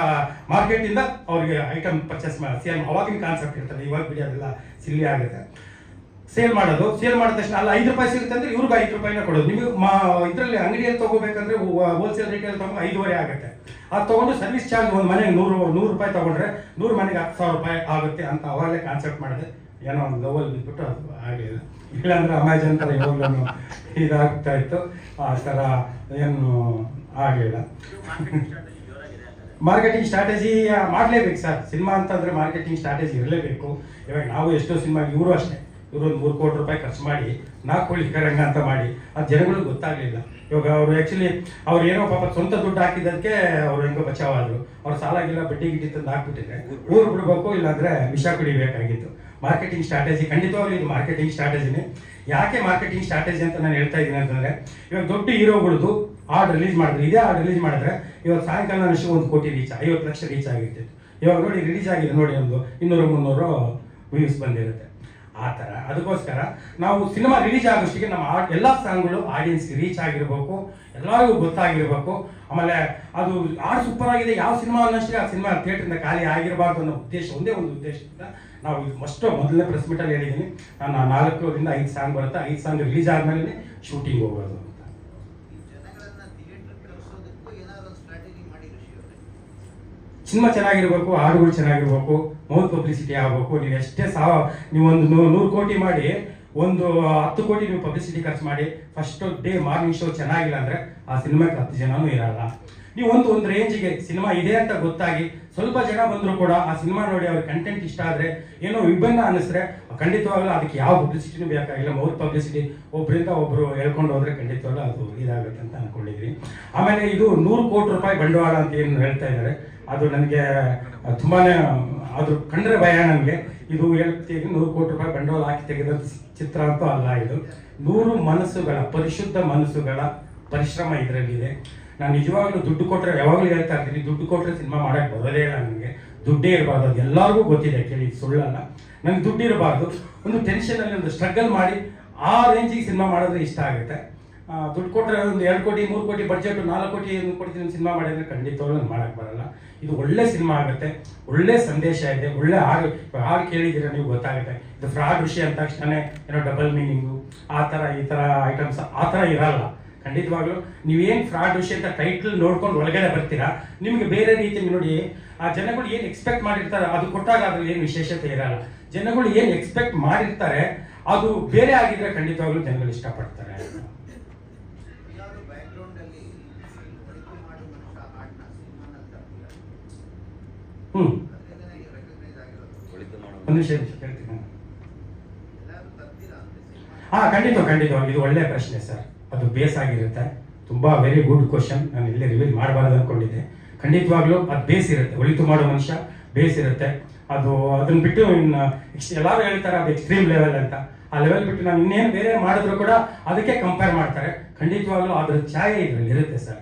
ಮಾರ್ಕೆಟಿಂದ ಅವ್ರಿಗೆ ಐಟಮ್ ಪರ್ಚೇಸ್ ಸೇಲ್, ಅವಾಗಿನ ಕಾನ್ಸೆಪ್ಟ್ ಇರ್ತದೆ. ಇವಾಗ ಬಿಡಿ ಅದೆಲ್ಲ ಸಿಲ್ಲಿ ಆಗುತ್ತೆ. ಸೇಲ್ ಮಾಡಿದ ತಕ್ಷಣ ಅಲ್ಲಿ 5 ರೂಪಾಯಿ ಸಿಗುತ್ತೆ ಅಂದರೆ ಇವ್ರಿಗೆ 5 ರೂಪಾಯಿನ ಕೊಡೋದು. ನಿಮಗೆ ಇದರಲ್ಲಿ ಅಂಗಡಿಯಲ್ಲಿ ತೊಗೋಬೇಕಂದ್ರೆ ಹೋಲ್ಸೇಲ್ ರೇಟಲ್ಲಿ ತೊಗೊಂಡು 5.5 ಆಗುತ್ತೆ. ಅದು ತೊಗೊಂಡು ಸರ್ವಿಸ್ ಚಾರ್ಜ್ ಒಂದು ಮನೆಗೆ 100 ರೂಪಾಯಿ ತೊಗೊಂಡ್ರೆ 100 ಮನೆಗೆ 10,000 ರೂಪಾಯಿ ಆಗುತ್ತೆ ಅಂತ ಅವಾಗಲೇ ಕಾನ್ಸೆಪ್ಟ್ ಮಾಡಿದೆ. ಏನೋ ಒಂದು ಲೋವಲ್ ಬಿಟ್ಬಿಟ್ಟು ಅದು ಆಗಲಿಲ್ಲ. ಇಲ್ಲಾಂದ್ರೆ ಅಮೆಜಾನ್ ಥರ ಇವಾಗಲೂ ಇದಾಗ್ತಾ ಇತ್ತು. ಆ ಥರ ಏನು ಆಗಲಿಲ್ಲ. ಮಾರ್ಕೆಟಿಂಗ್ ಸ್ಟ್ರಾಟಜಿ ಮಾಡಲೇಬೇಕು ಸರ್. ಸಿನಿಮಾ ಅಂತಂದರೆ ಮಾರ್ಕೆಟಿಂಗ್ ಸ್ಟ್ರಾಟಜಿ ಇರಲೇಬೇಕು. ಇವಾಗ ನಾವು ಎಷ್ಟೋ ಸಿನಿಮಾ, ಇವರು ಅಷ್ಟೇ, ಇವರು ಒಂದು 3 ಕೋಟಿ ರೂಪಾಯಿ ಖರ್ಚು ಮಾಡಿ 4 ಕೋಳಿ ಕರಂಗ ಅಂತ ಮಾಡಿ ಅದು ಜನಗಳಿಗೆ ಗೊತ್ತಾಗಲಿಲ್ಲ. ಇವಾಗ ಅವರು ಆ್ಯಕ್ಚುಲಿ ಅವ್ರು ಏನೋ ಪಾಪ ಸ್ವಂತ ದುಡ್ಡು ಹಾಕಿದ್ದಕ್ಕೆ ಅವ್ರು ಹೆಂಗೋ ಬಚಾವಾದರು. ಅವ್ರು ಸಾಲಾಗಿಲ್ಲ, ಬಡ್ಡಿ ಗಿಡ್ಡಿ ತಂದು ಹಾಕ್ಬಿಟ್ಟಿದ್ರೆ ಊರು ಬಿಡಬೇಕು, ಇಲ್ಲಾಂದರೆ ವಿಷ ಕುಡಿಬೇಕಾಗಿತ್ತು. ಮಾರ್ಕೆಟಿಂಗ್ ಸ್ಟ್ರಾಟಜಿ ಖಂಡಿತವಾಗ್ಲೂ ಇದು ಮಾರ್ಕೆಟಿಂಗ್ ಸ್ಟ್ರಾಟಜಿನೇ. ಯಾಕೆ ಮಾರ್ಕೆಟಿಂಗ್ ಸ್ಟ್ರಾಟಜಿ ಅಂತ ನಾನು ಹೇಳ್ತಾ ಇದ್ದೀನಿ ಅಂತಂದರೆ, ಇವಾಗ ದೊಡ್ಡ ಹೀರೋಗಳದ್ದು ಹಾಡು ರಿಲೀಸ್ ಮಾಡಿದ್ರೆ, ಇದೇ ಹಾಡು ರಿಲೀಸ್ ಮಾಡಿದ್ರೆ ಇವತ್ತು ಸಾಯಂಕಾಲ ಅಷ್ಟು 1 ಕೋಟಿ ರೀಚ್, 50 ಲಕ್ಷ ರೀಚ್ ಆಗಿರ್ತಿತ್ತು. ಇವಾಗ ನೋಡಿ ರಿಲೀಸ್ ಆಗಿದೆ ನೋಡಿ, ಒಂದು 200-300 ವ್ಯೂಸ್ ಬಂದಿರುತ್ತೆ. ಆ ಥರ. ಅದಕ್ಕೋಸ್ಕರ ನಾವು ಸಿನಿಮಾ ರಿಲೀಸ್ ಆಗೋಷ್ಟಿಗೆ ನಮ್ಮ ಎಲ್ಲ ಸಾಂಗ್ಗಳು ಆಡಿಯನ್ಸ್ಗೆ ರೀಚ್ ಆಗಿರಬೇಕು, ಎಲ್ಲರಿಗೂ ಗೊತ್ತಾಗಿರ್ಬೇಕು. ಆಮೇಲೆ ಅದು ಹಾಡು ಸೂಪರ್ ಆಗಿದೆ, ಯಾವ ಸಿನಿಮಾ ಅನ್ನೋಷ್ಟೇ ಆ ಸಿನಿಮಾ ಥಿಯೇಟ್ರಿಂದ ಖಾಲಿ ಆಗಿರಬಾರ್ದು ಅನ್ನೋ ಉದ್ದೇಶ, ಒಂದೇ ಒಂದು ಉದ್ದೇಶದಿಂದ ನಾವು ಮೊದಲನೇ ಪ್ರೆಸ್ ಮೀಟಲ್ಲಿ ಹೇಳಿದ್ದೀನಿ, ನಾನು 4 ರಿಂದ 5 ಸಾಂಗ್ ಬರುತ್ತೆ, 5 ಸಾಂಗ್ ರಿಲೀಸ್ ಆದಮೇಲೆ ಶೂಟಿಂಗ್ ಹೋಗೋದು ಅಂತ. ಸಿನಿಮಾ ಚೆನ್ನಾಗಿರ್ಬೇಕು, ಹಾಡುಗಳು ಚೆನ್ನಾಗಿರ್ಬೇಕು, ಮೌತ್ ಪಬ್ಲಿಸಿಟಿ ಆಗಬೇಕು. ನೀವು ಎಷ್ಟೇ ನೀವು ಒಂದು 100 ಕೋಟಿ ಮಾಡಿ, ಒಂದು 10 ಕೋಟಿ ನೀವು ಪಬ್ಲಿಸಿಟಿ ಖರ್ಚು ಮಾಡಿ, ಫಸ್ಟ್ ಡೇ ಮಾರ್ನಿಂಗ್ ಶೋ ಚೆನ್ನಾಗಿಲ್ಲ ಅಂದರೆ ಆ ಸಿನಿಮಾಕ್ಕೆ 10 ಜನನೂ ಇರಲ್ಲ. ನೀವು ಒಂದು ರೇಂಜಿಗೆ ಸಿನಿಮಾ ಇದೆ ಅಂತ ಗೊತ್ತಾಗಿ ಸ್ವಲ್ಪ ಜನ ಬಂದರೂ ಕೂಡ ಆ ಸಿನಿಮಾ ನೋಡಿ ಅವ್ರ ಕಂಟೆಂಟ್ ಇಷ್ಟ ಆದರೆ, ಏನೋ ವಿಭಿನ್ನ ಅನ್ನಿಸಿದ್ರೆ ಖಂಡಿತವಾಗ್ಲೂ ಅದಕ್ಕೆ ಯಾವ ಪಬ್ಲಿಸಿಟಿನೂ ಬೇಕಾಗಿಲ್ಲ. ಮೌತ್ ಪಬ್ಲಿಸಿಟಿ ಒಬ್ಬರಿಂದ ಒಬ್ಬರು ಹೇಳ್ಕೊಂಡು ಹೋದರೆ ಖಂಡಿತವಾಗ್ಲೂ ಅದು ಇದಾಗುತ್ತೆ ಅಂತ ಅಂದ್ಕೊಂಡಿದ್ವಿ. ಆಮೇಲೆ ಇದು 100 ಕೋಟಿ ರೂಪಾಯಿ ಬಂಡವಾಳ ಅಂತ ಏನು ಹೇಳ್ತಾ ಇದ್ದಾರೆ, ಅದು ನನಗೆ ತುಂಬಾ ಅದು ಕಂಡ್ರೆ ಭಯ ನನಗೆ. ಇದು ಹೇಳ್ತೀವಿ 100 ಕೋಟಿ ರೂಪಾಯಿ ಬಂಡವಾಳ ಹಾಕಿ ತೆಗೆದ ಚಿತ್ರ ಅಂತೂ ಅಲ್ಲ. ಇದು 100 ಮನಸ್ಸುಗಳ, ಪರಿಶುದ್ಧ ಮನಸ್ಸುಗಳ ಪರಿಶ್ರಮ ಇದರಲ್ಲಿದೆ. ನಾನು ನಿಜವಾಗ್ಲೂ ದುಡ್ಡು ಕೊಟ್ಟರೆ, ಯಾವಾಗಲೂ ಹೇಳ್ತಾ ಇರ್ತೀನಿ, ದುಡ್ಡು ಕೊಟ್ಟರೆ ಸಿನಿಮಾ ಮಾಡೋಕ್ಕೆ ಬರೋದೇ ಇಲ್ಲ ನನಗೆ. ದುಡ್ಡೇ ಇರಬಾರ್ದು, ಅದು ಎಲ್ಲರಿಗೂ ಗೊತ್ತಿದೆ, ಕೇಳಿ ಸುಳ್ಳಲ್ಲ. ನನಗೆ ದುಡ್ಡು ಇರಬಾರ್ದು, ಒಂದು ಟೆನ್ಷನಲ್ಲಿ ಒಂದು ಸ್ಟ್ರಗಲ್ ಮಾಡಿ ಆ ರೇಂಜಿಗೆ ಸಿನಿಮಾ ಮಾಡಿದ್ರೆ ಇಷ್ಟ ಆಗುತ್ತೆ. ದುಡ್ಡು ಕೊಟ್ಟರೆ ಒಂದು 2 ಕೋಟಿ 3 ಕೋಟಿ ಬಡ್ಜೆಟ್ 4 ಕೋಟಿ ಕೊಡ್ತೀನಿ ಸಿನಿಮಾ ಮಾಡಿದ್ರೆ ಖಂಡಿತವಾಗ್ಲೂ ನಾನು ಮಾಡೋಕ್ಕೆ ಬರಲ್ಲ. ಇದು ಒಳ್ಳೆ ಸಿನಿಮಾ ಆಗುತ್ತೆ, ಒಳ್ಳೆ ಸಂದೇಶ ಇದೆ, ಒಳ್ಳೆ ಹಾಡು ಕೇಳಿದ್ದೀರ ನೀವು ಗೊತ್ತಾಗುತ್ತೆ. ಇದು ಫ್ರಾಡ್ ವಿಷಯ ಅಂತ ತಕ್ಷಣ ಏನೋ ಡಬಲ್ ಮೀನಿಂಗು ಆ ಥರ ಈ ಥರ ಐಟಮ್ಸ್ ಆ ಥರ ಇರಲ್ಲ. ಖಂಡಿತವಾಗ್ಲೂ ನೀವೇನು ಫ್ರಾಡ್ ವಿಷಯ ಅಂತ ಟೈಟ್ಲ್ ನೋಡ್ಕೊಂಡು ಒಳಗಡೆ ಬರ್ತೀರಾ, ನಿಮಗೆ ಬೇರೆ ರೀತಿ ನೋಡಿ ಆ ಜನಗಳು ಏನು ಎಕ್ಸ್ಪೆಕ್ಟ್ ಮಾಡಿರ್ತಾರೆ ಅದು ಕೊಟ್ಟಾಗ ಅದ್ರಲ್ಲಿ ಏನು ವಿಶೇಷತೆ ಇರಲ್ಲ. ಜನಗಳು ಏನು ಎಕ್ಸ್ಪೆಕ್ಟ್ ಮಾಡಿರ್ತಾರೆ ಅದು ಬೇರೆ ಆಗಿದ್ರೆ ಖಂಡಿತವಾಗ್ಲೂ ಜನಗಳು ಇಷ್ಟಪಡ್ತಾರೆ. ಒಂದು ನಿಮಿಷ ಹೇಳ್ತೀನಿ. ಖಂಡಿತವಾಗಿ ಇದು ಒಳ್ಳೆ ಪ್ರಶ್ನೆ ಸರ್. ಅದು ಬೇಸ್ ಆಗಿರುತ್ತೆ, ತುಂಬ ವೆರಿ ಗುಡ್ ಕ್ವಶನ್. ನಾನು ಇಲ್ಲೇ ರಿವೀಲ್ ಮಾಡಬಾರ್ದು ಅಂದ್ಕೊಂಡಿದ್ದೆ. ಖಂಡಿತವಾಗ್ಲೂ ಅದು ಬೇಸ್ ಇರುತ್ತೆ, ಒಳಿತು ಮಾಡೋ ಮನುಷ್ಯ ಬೇಸ್ ಇರುತ್ತೆ. ಅದನ್ನ ಬಿಟ್ಟು ಇನ್ನು ಎಲ್ಲರೂ ಹೇಳ್ತಾರೆ ಅದು ಎಕ್ಸ್ಟ್ರೀಮ್ ಲೆವೆಲ್ ಅಂತ. ಆ ಲೆವೆಲ್ ಬಿಟ್ಟು ನಾವು ಇನ್ನೇನು ಬೇರೆ ಮಾಡಿದ್ರು ಕೂಡ ಅದಕ್ಕೆ ಕಂಪೇರ್ ಮಾಡ್ತಾರೆ. ಖಂಡಿತವಾಗ್ಲೂ ಅದ್ರ ಛಾಯೆ ಇದರಲ್ಲಿ ಇರುತ್ತೆ sir.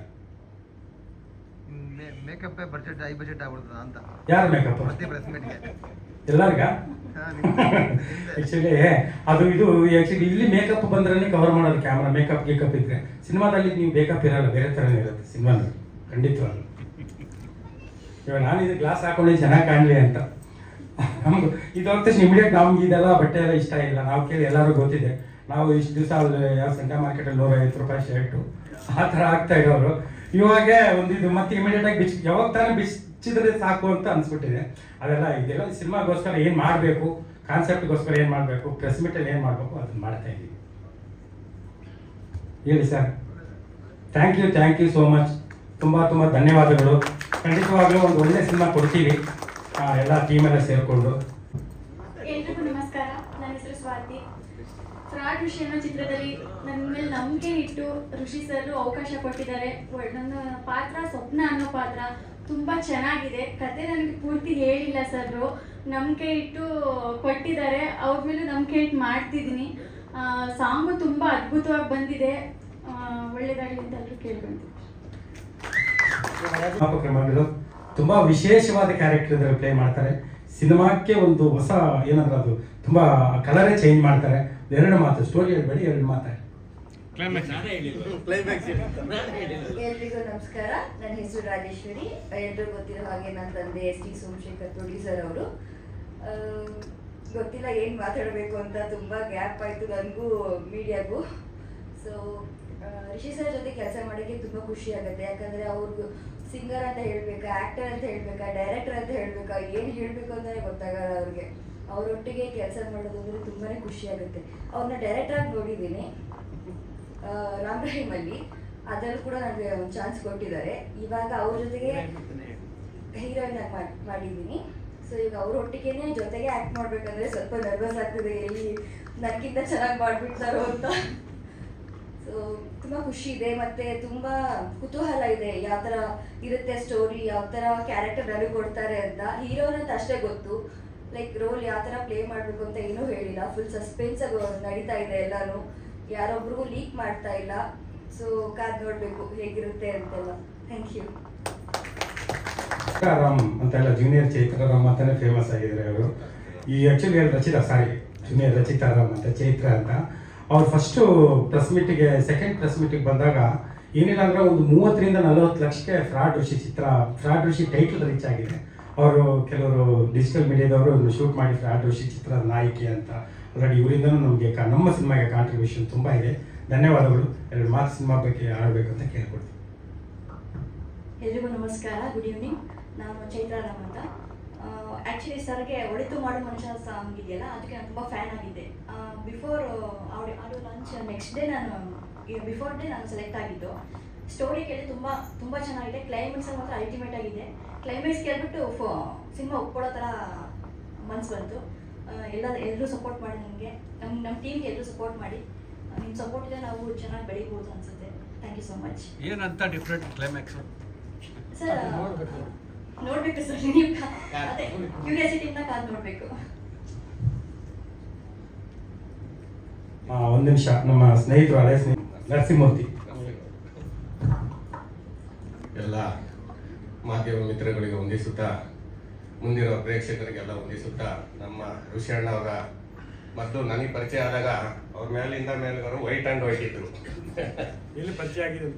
Makeup budget high budget ಆಗ್ಬಿಡ್ತದ ಅಂತ. ಯಾರು ಮೇಕಪ್? ಎಲ್ಲರಿಗ ಆಕ್ಚುಲಿ ಅದು ಇದು ಆಕ್ಚುಲಿ ಇಲ್ಲಿ ಮೇಕಪ್ ಬಂದ್ರೆ ಕವರ್ ಮಾಡೋದು ಕ್ಯಾಮ್ರಾ. ಮೇಕಪ್ ಇದ್ರೆ ಸಿನಿಮಾದಲ್ಲಿ ನೀವು ಮೇಕಪ್ ಇರಲ್ಲ, ಬೇರೆ ಥರನೇ ಇರುತ್ತೆ ಸಿನಿಮಾದಲ್ಲಿ ಖಂಡಿತವಾಗ್ಲು. ಇವಾಗ ನಾನು ಇದು ಗ್ಲಾಸ್ ಹಾಕೊಂಡು ಚೆನ್ನಾಗಿ ಕಾಣಲಿ ಅಂತ ನಮ್ಗೆ ಇದು ಹೋದ ತಕ್ಷಣ ಇಮಿಡಿಯೇಟ್ ನಮ್ಗೆ ಇದೆಲ್ಲ ಬಟ್ಟೆ ಎಲ್ಲ ಇಷ್ಟ ಇಲ್ಲ. ನಾವು ಕೇಳಿ ಎಲ್ಲರೂ ಗೊತ್ತಿದೆ, ನಾವು ಇಷ್ಟು ದಿವಸ ಯಾವ ಸಂಡೆ ಮಾರ್ಕೆಟಲ್ಲಿ 150 ರೂಪಾಯಿ ಶರ್ಟು ಆ ಥರ ಆಗ್ತಾ ಇರೋರು. ಇವಾಗ ಒಂದು ಇದು ಮತ್ತೆ ಇಮಿಡಿಯೇಟ್ ಆಗಿ ಯಾವಾಗ ತಾನೇ ಬಿಚ್ಚಿದ್ರೆ ಸಾಕು ಅಂತ ಅನ್ಸ್ಬಿಟ್ಟಿದೆ. ಇದೆಲ್ಲ ಸಿನಿಮಾಗೋಸ್ಕರ ಏನು ಮಾಡಬೇಕು, ಕಾನ್ಸೆಪ್ಟ್ಗೋಸ್ಕರ ಏನು ಮಾಡಬೇಕು, ಪ್ರೆಸ್ ಮೀಟಲ್ಲಿ ಏನು ಮಾಡಬೇಕು ಅದನ್ನ ಮಾಡ್ತಾ ಇದ್ದೀವಿ. ಹೇಳಿ sir. Thank you so much. ತುಂಬ ಧನ್ಯವಾದಗಳು. ಖಂಡಿತವಾಗ್ಲೂ ಒಂದು ಒಳ್ಳೆ ಸಿನಿಮಾ ಕೊಡ್ತೀವಿ ಎಲ್ಲ ಟೀಮೆಲ್ಲ ಸೇರಿಕೊಂಡು. ಎಲ್ರಿಗೂ ನಮಸ್ಕಾರ. ನನ್ನ ಹೆಸರು ಸ್ವಾತಿ. ಫ್ರಾಡ್ ವಿಷಯ ಅನ್ನೋ ಚಿತ್ರದಲ್ಲಿ ನನ್ನ ಮೇಲೆ ನಂಬಿಕೆ ಇಟ್ಟು ಋಷಿ ಸರ್ ಅವಕಾಶ ಕೊಟ್ಟಿದ್ದಾರೆ. ನನ್ನ ಪಾತ್ರ ಸ್ವಪ್ನ ಅನ್ನೋ ಪಾತ್ರ ತುಂಬ ಚೆನ್ನಾಗಿದೆ. ಕತೆ ನನಗೆ ಪೂರ್ತಿ ಹೇಳಿಲ್ಲ ಸರ್, ನಂಬಿಕೆ ಇಟ್ಟು ಕೊಟ್ಟಿದ್ದಾರೆ. ಅವ್ರ ಮೇಲೂ ನಂಬಿಕೆ ಇಟ್ಟು ಮಾಡ್ತಿದ್ದೀನಿ. ಸಾಂಗು ತುಂಬ ಅದ್ಭುತವಾಗಿ ಬಂದಿದೆ. ಒಳ್ಳೆಯದಾಗಲಿ ಅಂತ ಎಲ್ಲರೂ ಕೇಳ್ಕೊಂತೀನಿ. ತುಂಬಾ ವಿಶೇಷವಾದ ಕ್ಯಾರೆಕ್ಟರ್ ಇದ್ರೆ ಪ್ಲೇ ಮಾಡ್ತಾರೆ. ಸಿನಿಮಾಕ್ಕೆ ಒಂದು ಹೊಸ ಏನಾದ್ರು ಅದು ತುಂಬಾ ಕಲರೇ ಚೇಂಜ್ ಮಾಡ್ತಾರೆ. 2 ಮಾತು ಸ್ಟೋರಿ ಹೇಳ್ಬೇಡಿ, 2 ಮಾತಾಡಿ. ಎಲ್ರಿಗೂ ನಮಸ್ಕಾರ. ನನ್ನ ಹೆಸರು ರಾಜೇಶ್ವರಿ. ಎಲ್ರಿಗೂ ಗೊತ್ತಿರೋ ಹಾಗೆ ನನ್ನ ತಂದೆ ಎಸ್ ಟಿ ಸೋಮಶೇಖರ್ ಪ್ರೊಡ್ಯೂಸರ್ ಅವರು. ಗೊತ್ತಿಲ್ಲ ಏನು ಮಾತಾಡಬೇಕು ಅಂತ, ತುಂಬ ಗ್ಯಾಪ್ ಆಯಿತು ನನಗೂ ಮೀಡಿಯಾಗೂ. ಸೊ ರಿಷಿ ಸರ್ ಜೊತೆ ಕೆಲಸ ಮಾಡೋಕ್ಕೆ ತುಂಬ ಖುಷಿ ಆಗುತ್ತೆ. ಯಾಕಂದರೆ ಅವ್ರಿಗೂ ಸಿಂಗರ್ ಅಂತ ಹೇಳಬೇಕಾ, ಆ್ಯಕ್ಟರ್ ಅಂತ ಹೇಳಬೇಕಾ, ಡೈರೆಕ್ಟರ್ ಅಂತ ಹೇಳಬೇಕಾ, ಏನು ಹೇಳಬೇಕು ಅಂತಲೇ ಗೊತ್ತಾಗಲ್ಲ ಅವ್ರಿಗೆ. ಅವರೊಟ್ಟಿಗೆ ಕೆಲಸ ಮಾಡೋದು ಅಂದರೆ ತುಂಬಾ ಖುಷಿ ಆಗುತ್ತೆ. ಅವ್ರನ್ನ ಡೈರೆಕ್ಟ್ರಾಗಿ ನೋಡಿದ್ದೀನಿ ರಾಮ್ ರಹೀಮಲ್ಲಿ, ಅದರಲ್ಲೂ ಕೂಡ ನನಗೆ ಒಂದು ಚಾನ್ಸ್ ಕೊಟ್ಟಿದ್ದಾರೆ. ಇವಾಗ ಅವ್ರ ಜೊತೆಗೆ ಹೀರೋಯಿನ್ ಆಗಿ ಮಾಡಿದ್ದೀನಿ. ಸೊ ಈಗ ಅವರೊಟ್ಟಿಗೆ ಜೊತೆಗೆ ಆ್ಯಕ್ಟ್ ಮಾಡಬೇಕಂದ್ರೆ ಸ್ವಲ್ಪ ನರ್ವಸ್ ಆಗ್ತದೆ, ಎಲ್ಲಿ ನನಗಿಂತ ಚೆನ್ನಾಗಿ ಮಾಡಿಬಿಡ್ತಾರೋ ಅಂತ. ಸೊ ತುಂಬ ಖುಷಿ ಇದೆ, ಮತ್ತು ತುಂಬ ಕುತೂಹಲ ಇದೆ ಯಾವ ಥರ ಇರುತ್ತೆ ಸ್ಟೋರಿ, ಯಾವ ಥರ ಕ್ಯಾರೆಕ್ಟರ್ ನನಗೆ ಕೊಡ್ತಾರೆ ಅಂತ. ಹೀರೋನಂತ ಅಷ್ಟೇ ಗೊತ್ತು, ಲೈಕ್ ರೋಲ್ ಯಾವ ಥರ ಪ್ಲೇ ಮಾಡಬೇಕು ಅಂತ ಏನೂ ಹೇಳಿಲ್ಲ. ಫುಲ್ ಸಸ್ಪೆನ್ಸಾಗಿ ನಡೀತಾ ಇದೆ ಎಲ್ಲನೂ, ಯಾರೊಬ್ರಿಗೂ ಲೀಕ್ ಮಾಡ್ತಾ ಇಲ್ಲ. ಸೊ ಕಾದ್ ನೋಡಬೇಕು ಹೇಗಿರುತ್ತೆ ಅಂತೆಲ್ಲ. Thank you. ರಾಮ್ ಅಂತೆಲ್ಲ ಜೂನಿಯರ್ ಚೈತ್ರ ರಾಮ್ ಅಂತಾನೆ ಫೇಮಸ್ ಆಗಿದ್ದಾರೆ ಅವರು. ಈ ಆಕ್ಚುಲಿ ರಚಿತಾ ಜೂನಿಯರ್ ರಚಿತಾರಾಮ್ ಅಂತ ಚೈತ್ರ ಅಂತ. ಅವ್ರು ಫಸ್ಟು ಪ್ರೆಸ್ ಮೀಟಿಗೆ ಸೆಕೆಂಡ್ ಪ್ರೆಸ್ ಮೀಟಿಗೆ ಬಂದಾಗ ಏನಿಲ್ಲ ಅಂದರೆ ಒಂದು 30-40 ಲಕ್ಷಕ್ಕೆ ಫ್ರಾಡ್ ಋಷಿ ಟೈಟಲ್ ರೀಚ್ ಆಗಿದೆ. ಅವರು ಕೆಲವರು ಡಿಜಿಟಲ್ ಮೀಡಿಯಾದವರು ಒಂದು ಶೂಟ್ ಮಾಡಿ ಫ್ರಾಡ್ ಋಷಿ ಚಿತ್ರದ ನಾಯಕಿ ಅಂತ ಆಲ್ರೆಡಿ ಇವರಿಂದನೂ ನಮಗೆ ನಮ್ಮ ಸಿನಿಮಾಗೆ ಕಾಂಟ್ರಿಬ್ಯೂಷನ್ ತುಂಬ ಇದೆ. ಧನ್ಯವಾದಗಳು. 2 ಮಾತು ಸಿನಿಮಾ ಬಗ್ಗೆ ಆಡಬೇಕು ಅಂತ ಕೇಳ್ಕೊಡ್ತೀನಿ. ಎಲ್ರಿಗೂ ನಮಸ್ಕಾರ, ಗುಡ್ ಈವ್ನಿಂಗ್. ನಾನು ಚೈತ್ರಾರಾಮ್ ಅಂತ. ಆ್ಯಕ್ಚುಲಿ ಸರ್ಗೆ ಒಳಿತು ಮಾಡೋ ಮನುಷ್ಯ ಸಾಂಗ್ ಇದೆಯಲ್ಲ, ಅದಕ್ಕೆ ನಾನು ತುಂಬ ಫ್ಯಾನ್ ಆಗಿದ್ದೆ. Before audio launch next day before day ನಾನು ಸೆಲೆಕ್ಟ್ ಆಗಿದ್ದು. ಸ್ಟೋರಿ ಕೇಳಿ ತುಂಬ ಚೆನ್ನಾಗಿದೆ. ಕ್ಲೈಮ್ಯಾಕ್ಸ್ ಮಾತ್ರ ಅಲ್ಟಿಮೇಟ್ ಆಗಿದೆ. ಕ್ಲೈಮ್ಯಾಕ್ಸ್ ಕೇಳ್ಬಿಟ್ಟು ಸಿನಿಮಾ ಒಪ್ಕೊಳ್ಳೋ ಥರ ಮನ್ಸು ಬಂತು. ಎಲ್ಲರೂ ಸಪೋರ್ಟ್ ಮಾಡಿ ನನಗೆ, ನಮ್ಮ ಟೀಮ್ಗೆ ಎಲ್ಲರೂ ಸಪೋರ್ಟ್ ಮಾಡಿ. ನಿಮ್ಮ ಸಪೋರ್ಟ್ ಇದೆ, ನಾವು ಚೆನ್ನಾಗಿ ಬೆಳಿಬೋದು ಅನ್ಸುತ್ತೆ. Thank you so much. ಏನಂತ ಡಿಫ್ರೆಂಟ್ ಕ್ಲೈಮ್ಯಾಕ್ಸು ಸರ್ ನೋಡ್ಬೇಕು ಸರ್, ನೀವು ಅದೇ ಕ್ಯೂರಿಯಾಸಿಟಿಯಿಂದ ಕಾದು ನೋಡಬೇಕು. ಒಂದು ನಿಮಿಷ, ನಮ್ಮ ಸ್ನೇಹಿತರು ಹಳೆ ನರಸಿಂಹಮೂರ್ತಿ. ಎಲ್ಲ ಮಾಧ್ಯಮ ಮಿತ್ರಗಳಿಗೆ ವಂದಿಸುತ್ತಾ, ಮುಂದಿರೋ ಪ್ರೇಕ್ಷಕರಿಗೆಲ್ಲ ವಂದಿಸುತ್ತಾ, ನಮ್ಮ ಋಷಿ ಅಣ್ಣ ಅವರ ಮೊದಲು ನನಗೆ ಪರಿಚಯ ಆದಾಗ ಅವ್ರ ಮೇಲಿಂದ ಮೇಲ್ಗವರು ವೈಟ್ ಆ್ಯಂಡ್ ವೈಟ್ ಇದ್ರು. ಎಲ್ಲಿ ಪರಿಚಯ ಆಗಿದೆ?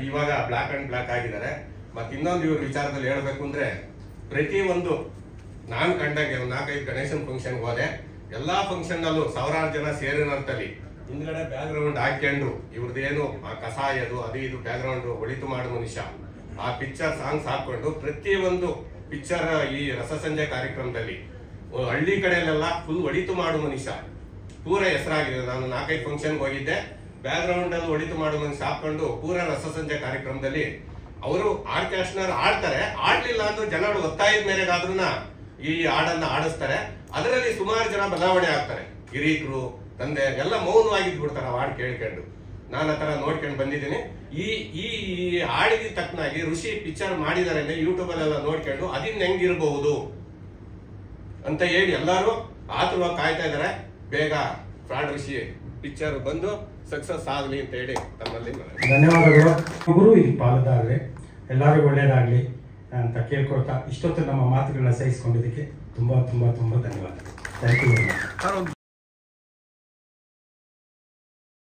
ಇವಾಗ ಬ್ಲ್ಯಾಕ್ ಆ್ಯಂಡ್ ಬ್ಲ್ಯಾಕ್ ಆಗಿದ್ದಾರೆ. ಮತ್ತು ಇನ್ನೊಂದು ಇವ್ರ ವಿಚಾರದಲ್ಲಿ ಹೇಳಬೇಕು ಅಂದರೆ, ಪ್ರತಿಯೊಂದು ನಾನು ಕಂಡಾಗೆ 4-5 ಗಣೇಶನ ಫಂಕ್ಷನ್ಗೆ ಹೋದೆ. ಎಲ್ಲ ಫಂಕ್ಷನ್ನಲ್ಲೂ ಸಾವಿರಾರು ಜನ ಸೇರಿರೋಂಥಲ್ಲಿ ಹಿಂದ್ಗಡೆ ಬ್ಯಾಕ್ಗ್ರೌಂಡ್ ಹಾಕ್ಕೊಂಡು ಇವ್ರದ್ದೇನು ಆ ಕಸಾಯದು ಅದು ಇದು ಬ್ಯಾಕ್ಗ್ರೌಂಡು ಒಳಿತು ಮಾಡೋ ಮನುಷ್ಯ ಆ ಪಿಕ್ಚರ್ ಸಾಂಗ್ಸ್ ಹಾಕೊಂಡು ಪ್ರತಿಯೊಂದು ಪಿಕ್ಚರ್ ಈ ರಸಸಂಜೆ ಕಾರ್ಯಕ್ರಮದಲ್ಲಿ ಹಳ್ಳಿ ಕಡೆಯಲ್ಲೆಲ್ಲ ಫುಲ್ ಒಳಿತು ಮಾಡೋ ಮನುಷ್ಯ ಪೂರ ಹೆಸರಾಗಿದೆ. ನಾನು 4-5 ಫಂಕ್ಷನ್ಗೆ ಹೋಗಿದ್ದೆ. ಬ್ಯಾಕ್ಗ್ರೌಂಡ್ ಅಲ್ಲಿ ಒಳಿತು ಮಾಡೋ ಮನುಷ್ಯ ಹಾಕೊಂಡು ಪೂರ ರಸಸಂಜೆ ಕಾರ್ಯಕ್ರಮದಲ್ಲಿ ಅವರು ಆರ್ಕೆಸ್ಟ್ರಾರ್ ಆಡ್ತಾರೆ. ಆಡ್ಲಿಲ್ಲ ಅಂದ್ರೆ ಜನಗಳು ಒತ್ತಾಯದ ಮೇರೆಗಾದ್ರೂ ಈ ಹಾಡನ್ನ ಆಡಿಸ್ತಾರೆ. ಅದರಲ್ಲಿ ಸುಮಾರು ಜನ ಬದಲಾವಣೆ ಆಗ್ತಾರೆ. ಹಿರೀಕರು ತಂದೆ ಎಲ್ಲ ಮೌನವಾಗಿದ್ದು ಬಿಡ್ತಾರೆ ಆ ಹಾಡು ಕೇಳ್ಕೊಂಡು. ನಾನು ಆ ಥರ ನೋಡ್ಕೊಂಡು ಬಂದಿದ್ದೀನಿ. ಈ ಹಾಡಿಗೆ ತಕ್ಕನಾಗಿ ಋಷಿ ಪಿಕ್ಚರ್ ಮಾಡಿದಾರೆ ಯೂಟ್ಯೂಬಲ್ಲೆಲ್ಲ ನೋಡ್ಕೊಂಡು ಅದಿನ್ ಹೆಂಗಿರಬಹುದು ಅಂತ ಹೇಳಿ ಎಲ್ಲರೂ ಆತುರವಾಗಿ ಕಾಯ್ತಾ ಇದ್ದಾರೆ. ಬೇಗ ಫ್ರಾಡ್ ಋಷಿ ಪಿಕ್ಚರ್ ಬಂದು ಸಕ್ಸಸ್ ಆಗಲಿ ಅಂತ ಹೇಳಿ ತಮ್ಮಲ್ಲಿ ಧನ್ಯವಾದಗಳು. ಗುರು ಇದು ಪಾಲುದಾರರೆ ಎಲ್ಲರಿಗೂ ಒಳ್ಳೇದಾಗಲಿ ಅಂತ ಕೇಳ್ಕೊಳ್ತಾ ಇಷ್ಟೊತ್ತು ನಮ್ಮ ಮಾತುಗಳನ್ನ ಸಹಿಸ್ಕೊಂಡಿದ್ದಕ್ಕೆ ತುಂಬ ಧನ್ಯವಾದ. Thank you very much.